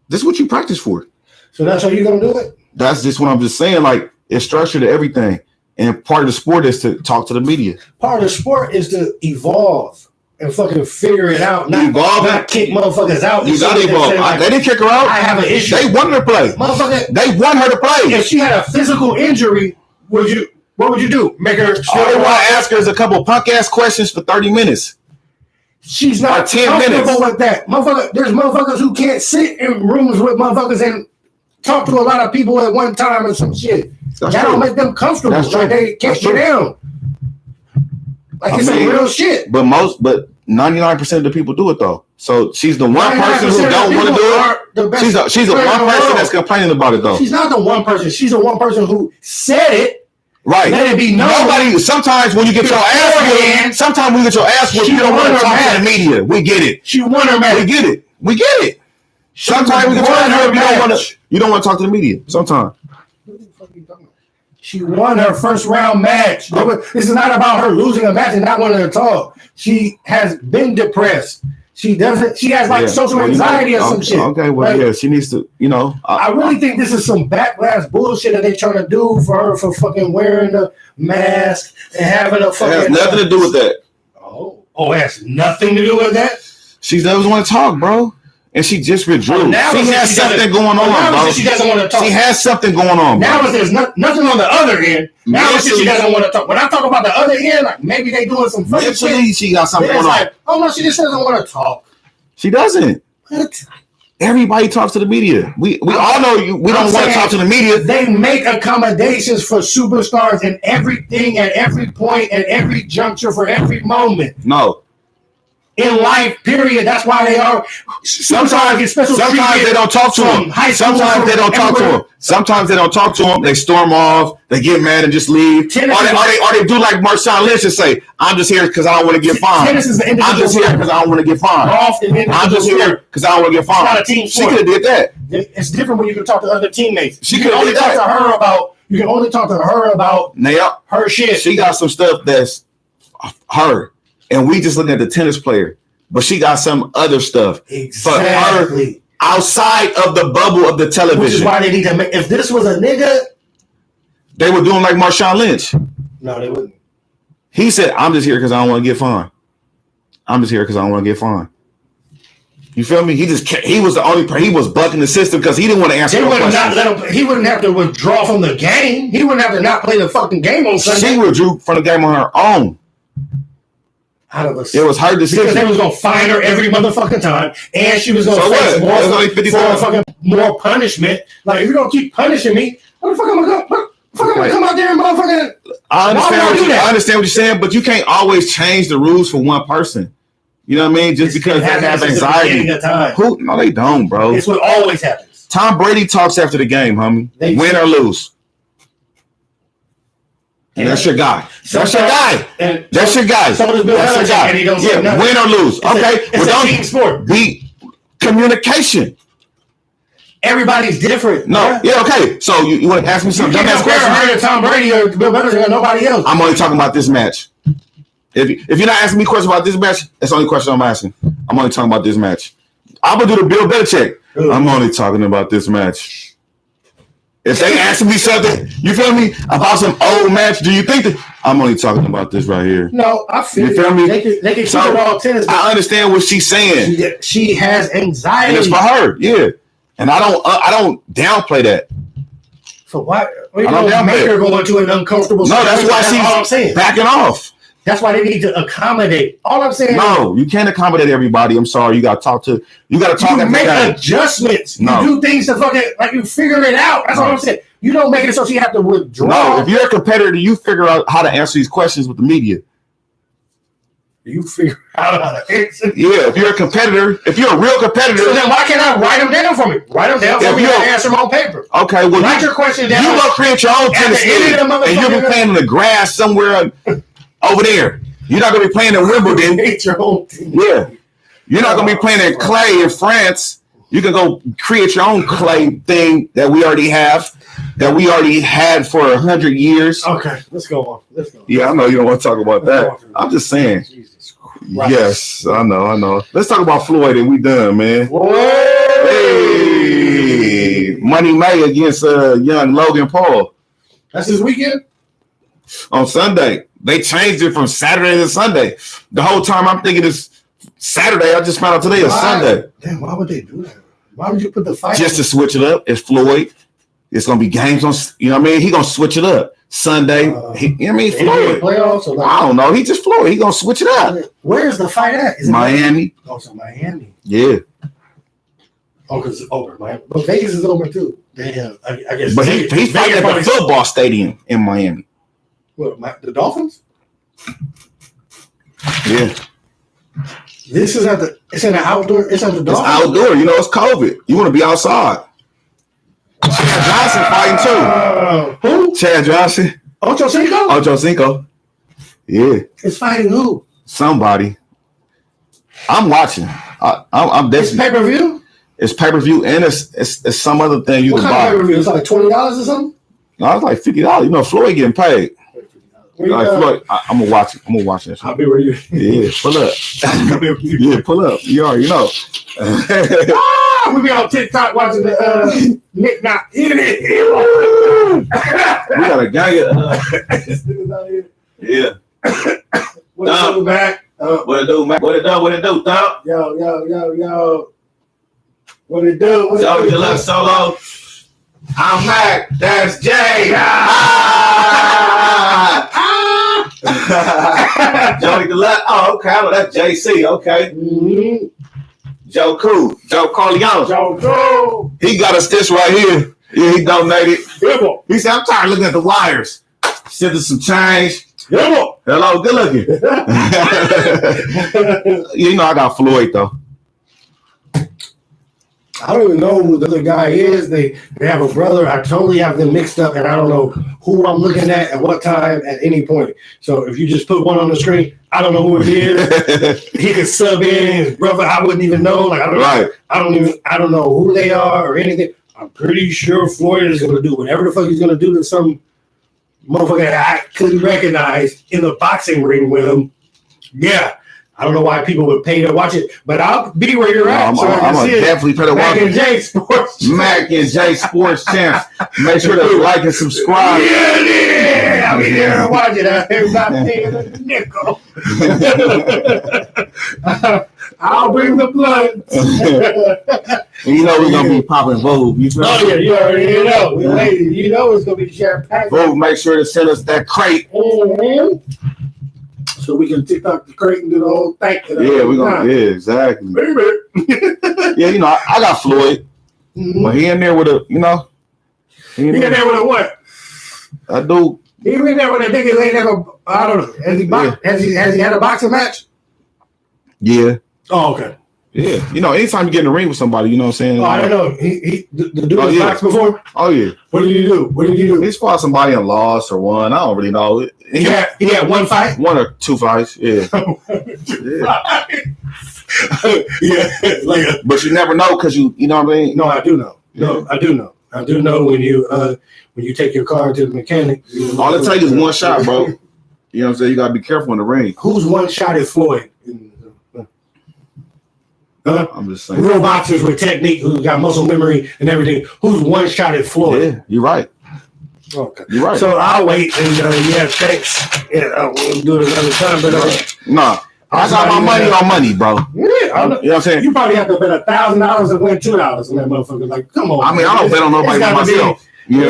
This is what you practice for. So that's how you're gonna do it? That's just what I'm just saying. Like, it's structured to everything. And part of the sport is to talk to the media. Part of the sport is to evolve and fucking figure it out. Not kick motherfuckers out. You gotta evolve. Like, they didn't kick her out. I have an issue. They wanted her to play. Motherfucker. They want her to play. If she had a physical injury, what would you do? Make her all they want to ask her is a couple punk ass questions for 30 minutes. She's not 10 minutes with that. Motherfucker, there's motherfuckers who can't sit in rooms with motherfuckers and talk to a lot of people at one time or some shit. That don't make them comfortable. Like they can't get down. Like it's some real shit. But 99% of the people do it though. So she's the one person who don't want to do it. She's the one person that's complaining about it though. She's not the one person. She's the one person who said it. Right. Let it be known. Nobody. Sometimes when you get your ass whipped, you don't want to talk to the media. We get it. She won her match. We get it. Sometimes we get your ass whipped. You don't want to talk to the media. Sometimes. She won her first round match. This is not about her losing a match and not wanting to talk. She has been depressed. She has like social anxiety or some shit. Okay, well, yeah, she needs to, I really think this is some backlash bullshit that they trying to do for her for fucking wearing the mask and having a fucking. It has nothing to do with that. Oh, it has nothing to do with that? She doesn't want to talk, bro. And she just withdrew. She has something going on, bro. She doesn't want to talk. She has something going on, bro. Now there's nothing on the other end. Now she doesn't want to talk. When I talk about the other end, like maybe they doing some fucking shit. She got something going on. Like, oh no, she just doesn't want to talk. She doesn't. What? Everybody talks to the media. We all know you. We don't want to talk to the media. They make accommodations for superstars in everything, at every point, at every juncture, for every moment. No. In life, period. That's why they are. Sometimes they don't talk to them. Sometimes they don't talk to them. Sometimes they don't talk to them. They storm off. They get mad and just leave. Or they do like Marshawn Lynch and say, "I'm just here because I don't want to get fined. I'm just here because I don't want to get fined. I'm just here because I don't want to get fined." It's not a team sport. She could have did that. It's different when you can talk to other teammates. You can only talk to her about. You can only talk to her about her shit. She got some stuff that's her. And we just looking at the tennis player, but she got some other stuff for her outside of the bubble of the television. Which is why they need to make. If this was a nigga, they were doing like Marshawn Lynch. No, they wouldn't. He said, "I'm just here because I don't want to get fined. I'm just here because I don't want to get fined." You feel me? He was the only he was bucking the system because he didn't want to answer no questions. He wouldn't have to withdraw from the game. He wouldn't have to not play the fucking game on Sunday. She withdrew from the game on her own. It was her decision. Because they was gonna fine her every motherfucking time, and she was gonna face more punishment. Like, if you're gonna keep punishing me, what the fuck am I gonna come out there and motherfucking? I understand what you're saying, but you can't always change the rules for one person. You know what I mean? Just because they have anxiety. No, they don't, bro. It's what always happens. Tom Brady talks after the game, homie. Win or lose. And that's your guy. That's your guy. That's your guy. So does Bill Belichick. Yeah, win or lose. Okay. It's a team sport. Be communication. Everybody's different. No. Yeah, okay. So you want to ask me something? Dumbass question? Tom Brady or Bill Belichick or nobody else. I'm only talking about this match. If you're not asking me questions about this match, that's the only question I'm asking. I'm only talking about this match. I'm going to do the Bill Belichick. I'm only talking about this match. If they ask me something, you feel me, about some old match, do you think that I'm only talking about this right here? No, I feel you feel me? They can keep it all tennis. I understand what she's saying. She has anxiety. And it's for her, yeah. And I don't downplay that. So why you don't make her go into an uncomfortable situation? No, that's why she's backing off. That's why they need to accommodate. All I'm saying no, you can't accommodate everybody. I'm sorry. You got to talk. You make adjustments. No. You do things to fucking, like, you figure it out. That's all I'm saying. You don't make it so she have to withdraw. No, if you're a competitor, you figure out how to answer these questions with the media. You figure out how to answer. Yeah, if you're a competitor, if you're a real competitor. So then why can't I write them down for me? Write them down for me and answer them on paper. Okay, well, write your question down. You go create your own tennis league, and you'll be playing in the grass somewhere over there. You're not going to be playing in Wimbledon. Your own team. Yeah. You're not going to be playing in clay in France. You can go create your own clay thing that we already have, that we already had for 100 years. Okay, let's go on. Yeah, I know you don't want to talk about that. I'm just saying. Jesus Christ. Yes, I know. Let's talk about Floyd and we done, man. Hey! Money May against young Logan Paul. That's his weekend? On Sunday. They changed it from Saturday to Sunday. The whole time I'm thinking it's Saturday. I just found out today is Sunday. Damn, why would they do that? Why would you put the fight? Just to switch it up. It's Floyd. It's gonna be games on. You know what I mean? He gonna switch it up Sunday. You know what I mean? Floyd. Playoffs or I don't know. He just Floyd. He gonna switch it up. Where's the fight at? Is it Miami. Oh, so Miami. Yeah. Oh, because it's over. But Vegas is over too. Damn. I guess. But he's fighting at the football stadium in Miami. What? The Dolphins? Yeah. This is it's in the outdoor. It's at the Dolphins. It's outdoor. You know, it's COVID. You want to be outside. Chad Johnson fighting too. Who? Chad Johnson. Ocho Cinco. Yeah. It's fighting who? Somebody. I'm watching. I'm definitely. It's pay-per-view? It's pay-per-view and it's some other thing you can buy. What kind of pay-per-view? It's like $20 or something? No, it's like $50. You know, Floyd getting paid. Floyd, I'm gonna watch it. I'm gonna watch that. I'll be where you. Yeah, pull up. Yeah, pull up. You already know. We be on TikTok watching the Nick Knock. We got a gang of. Yeah. What it do, Mac? What it do, Mac? What it do, Tom? Yo. What it do? Joey Deluxe Solo. I'm Mac. That's Jay. Joey Deluxe. Oh, okay. Well, that's JC. Okay. Mm-hmm. Joe Cool. Joe Corleone. Joe. He got a stitch right here. Yeah, he donated. He said, I'm tired of looking at the wires. Sent us some change. Hello, good looking. You know, I got Floyd, though. I don't even know who the other guy is. They have a brother. I totally have them mixed up, and I don't know who I'm looking at what time at any point. So if you just put one on the screen, I don't know who it is. He could sub in his brother. I wouldn't even know. Like I don't know who they are or anything. I'm pretty sure Floyd is going to do whatever the fuck he's going to do to some motherfucker that I couldn't recognize in the boxing ring with him. Yeah. I don't know why people would pay to watch it, but I'll be where you're at. I'm gonna definitely pay to watch it. Mac and J Sports Champs. Make sure to like and subscribe. Yeah. out here watching everybody paying a nickel. I'll bring the blood. You know we're gonna be popping Vogue. You feel Oh yeah, you already know. Ladies, you know it's gonna be champagne. Vogue, make sure to send us that crate. Mm-hmm. So we can TikTok the crate and do the whole thing. Yeah, we're gonna. Yeah, exactly. Baby. Yeah, you know, I got Floyd, but he in there with a, you know. He in there with a what? I do. He in there with a nigga ain't never. I don't know. Has he had a boxing match? Yeah. Oh, okay. Yeah. You know, anytime you get in the ring with somebody, you know what I'm saying? Oh, I don't know. The dude has boxed before? Oh, yeah. What did he do? He fought somebody and lost or won. I don't really know. He had one fight? 1 or 2 fights, yeah. Yeah. But you never know because you know what I mean? No, I do know. No, I do know. I do know when you take your car to the mechanic. All it takes is one shot, bro. You know what I'm saying? You gotta be careful in the ring. Who's one shot at Floyd? I'm just saying. Real boxers with technique who got muscle memory and everything. Who's one shot at Floyd? Yeah, you're right. Okay. You're right. So I'll wait and yeah, thanks. Yeah, we'll do it another time. But nah, I got my money on money, bro. Yeah, you know what I'm saying? You probably have to bet $1,000 and win $2 on that motherfucker. Like, come on. I mean, I don't bet on nobody but myself. Yeah, I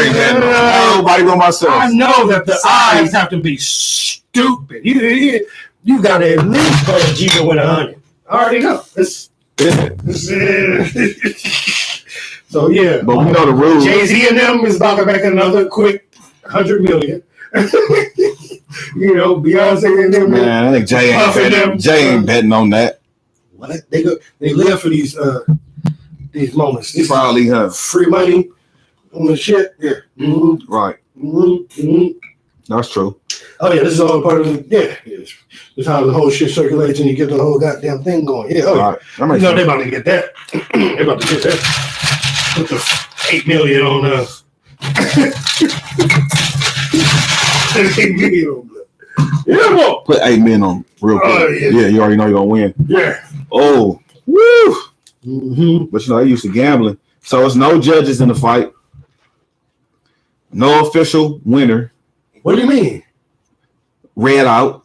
ain't betting on nobody but myself. I know that the odds have to be stupid. You got to at least bet a G to win 100. I already know. So yeah, but we know the rules. Jay-Z and them is about to make another quick 100 million. You know, Beyonce and them. Man, I think Jay ain't betting on that. What? They live for these moments. This probably free money on the shit. Yeah. Mm-hmm. Right. Mm-hmm. That's true. Oh yeah, this is all part of it. Yeah. This is how the whole shit circulates and you get the whole goddamn thing going. Yeah. Oh, right. You know they're about to get that. They're about to get that. Put the 8 million on 8 million on blood. Yeah, boy. Put 8 million on real quick. Yeah, you already know you're gonna win. Yeah. Oh, woo. Mm-hmm. But you know, they used to gambling. So it's no judges in the fight. No official winner. What do you mean? Read out.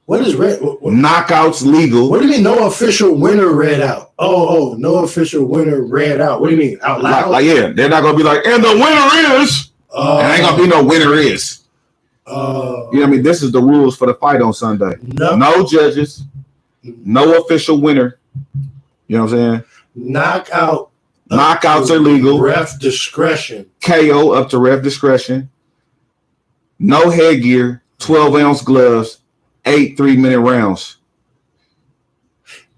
What is red? Knockouts legal. What do you mean no official winner read out? Oh, no official winner read out. What do you mean? Out loud? Like yeah, they're not gonna be like, and the winner is. And ain't gonna be no winner is. You know what I mean? This is the rules for the fight on Sunday. No judges. No official winner. You know what I'm saying? Knockouts are legal. Ref discretion. KO up to ref discretion. No headgear. 12-ounce gloves. 8 3-minute rounds.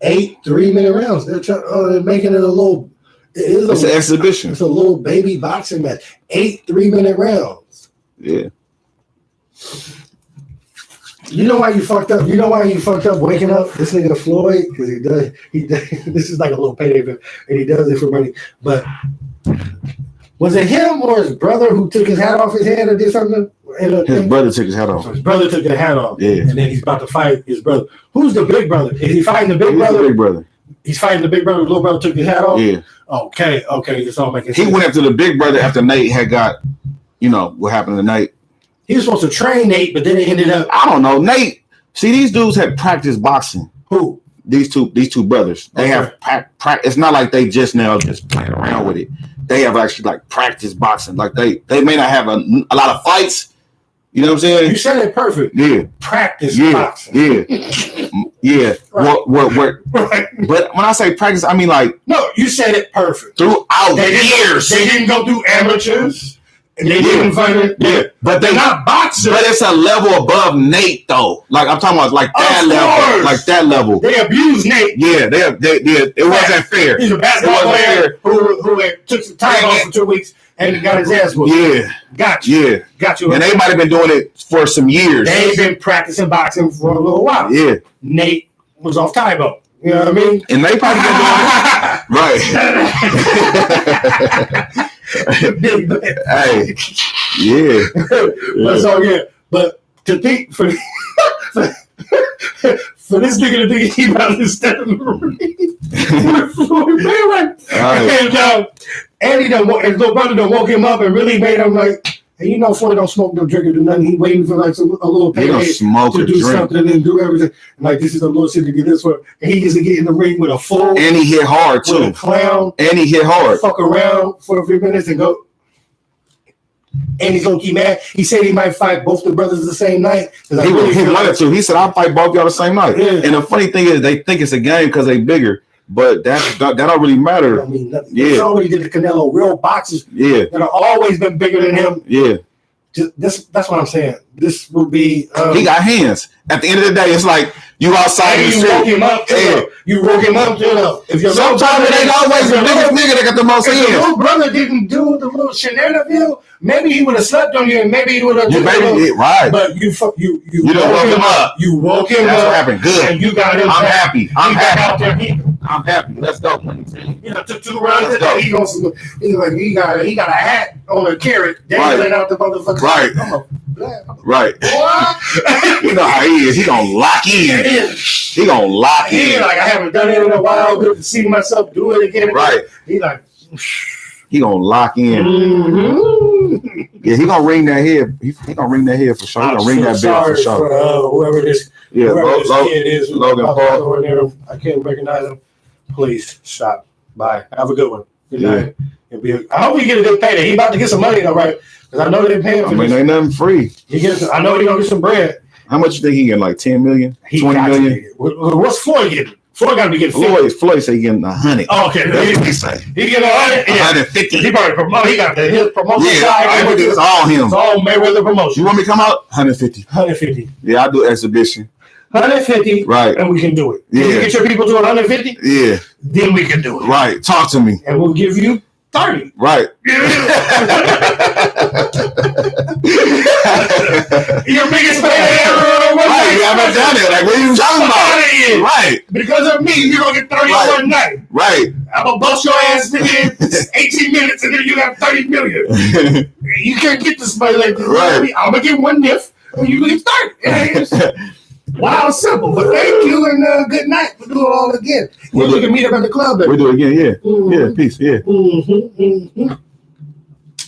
8 3-minute rounds. They're making it a little. It's an exhibition. It's a little baby boxing match. 8 3-minute rounds. Yeah. You know why you fucked up? You know why you fucked up waking up this nigga Floyd? Because he does. This is like a little payday, and he does it for money. But was it him or his brother who took his hat off his head or did something? His brother took his hat off. So his brother took the hat off. Yeah. And then he's about to fight his brother. Who's the big brother? Is he fighting the big brother? The big brother. He's fighting the big brother. The little brother took his hat off? Yeah. Okay. It's all making sense. He went after the big brother after Nate had got, you know, what happened to Nate. He was supposed to train Nate, but then it ended up. I don't know. Nate, see, these dudes had practiced boxing. Who? These two brothers. They have practice. It's not like they just now just playing around with it. They have actually like practiced boxing. Like they may not have a lot of fights. You know what I'm saying? You said it perfect. Yeah. Practice boxing. Yeah. Yeah. Right. What? Right. But when I say practice, I mean like. No, you said it perfect. Throughout years. They didn't go through amateurs. And they didn't fight it. Yeah. But they're not boxers. But it's a level above Nate, though. Like I'm talking about like that level. Like that level. They abused Nate. Yeah. It wasn't fair. He's a basketball player who took some time off for 2 weeks. And he got his ass whooped. Yeah. Got you. Yeah. Got you. And they might have been doing it for some years. They've been practicing boxing for a little while. Yeah. Nate was off Tybo. You know what I mean? And they probably been doing it. Right. Hey. Yeah. But to think for this nigga to think he about to step in the ring. And his little brother done woke him up and really made him like, And you know, Floyd don't smoke, no drink, or do nothing. He waiting for like a little He don't payday smoke to or do drink. something and do everything. And like this is a little shit to get this one. And he gets to get in the ring with a full, And he hit hard with a too. clown, And he hit hard. fuck around for a few minutes and go. And he's gonna keep mad. He said he might fight both the brothers the same night. He wanted to. He said, "I'll fight both y'all the same night." Yeah. And the funny thing is, they think it's a game because they bigger, but that don't really matter. I mean, nothing. Yeah. He already did the Canelo real boxers Yeah, that have always been bigger than him. yeah. That's what I'm saying. This will be. He got hands. At the end of the day, it's like you outside in the you woke street. him up. Yeah. You woke him up. If your Sometimes it ain't always the biggest nigga that got the most If your hands. little brother didn't do the little shenanigans, maybe he would have slept on you, and maybe he would have. You baby, right? But you You done woke him up. You woke him That's what up, happened. Good. and you got him. I'm back. happy. I'm He got happy. out there. He, I'm happy. Let's go. took 2 rounds. Let's go. He goes. He's like he got a hat on a carrot dangling out the motherfucker. Right. I'm a black Right. boy. You know how he is. He gonna lock in. He gonna lock He in. like, I haven't done it in a while. Good to see myself do it again. Right. He like, He gonna lock in. mm-hmm. Yeah, he gonna ring that head. He gonna ring that head for sure. He gonna ring that bell for sure. For, whoever this, Yeah, whoever this kid is, Logan Paul. I can't recognize him. Please stop. Bye. Have a good one. Good night. I hope he get a good payday. He about to get some money though, right? Because I know they're paying I for mean, this. ain't nothing free. I know he gonna get some bread. How much you think he getting? Like 10 million? 20 million? What's Floyd getting? Floyd got to be getting 50. Floyd say he getting 100. Oh, okay. That's what he say. He getting 100. Yeah. 150. He probably promote. He got his promotion Yeah, side. everything is all him. It's all Mayweather promotion. You want me to come out? 150. 150. Yeah, I'll do exhibition. 150. Right. And we can do it. Yeah. If you get your people to 150, Yeah. then we can do it. Right. Talk to me. And we'll give you 30. Right. Your biggest fan ever. Right. You haven't done it. Like, what are you talking about? Right. Because of me, you're going to get 30 Right. one night. Right. I'm going to bust your ass in 18 minutes and then you got 30 million. You can't get this money like this. Right. I'm going to get one niff and you get 30. Wow, simple. But thank you and good night. We'll do it all again. We can meet up at the club. We do it again. Yeah. Mm-hmm. Yeah. Peace. Yeah. Mm-hmm. Mm-hmm.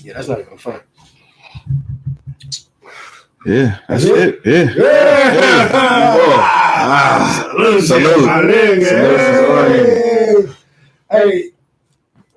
Yeah, that's not even fun. Yeah. That's it. Yeah. Yeah. Whoa. Salute. My nigga. Salute. Hey,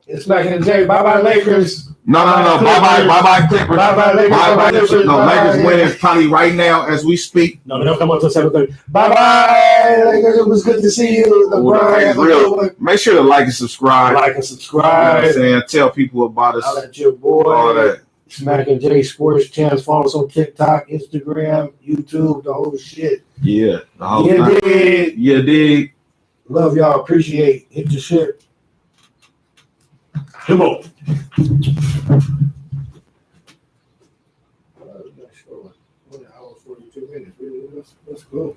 it's Mac and J. Bye-bye, Lakers. No. Bye-bye, Clippers. Bye-bye, Lakers. Bye-bye, Clippers. No, Bye-bye. Lakers winning probably right now as we speak. No, they don't come up till 7:30. Bye-bye, Lakers. It was good to see you. Hey, real. Make sure to like and subscribe. Like and You know subscribe. what I'm saying? Tell people about I'll us. let your boy. All that. Mac and J Sports Channel. Follow us on TikTok, Instagram, YouTube, the whole shit. Yeah. The whole You time. dig. You dig. Love y'all. Appreciate. Hit your shit. Come on. Hour 42 minutes. Let's go.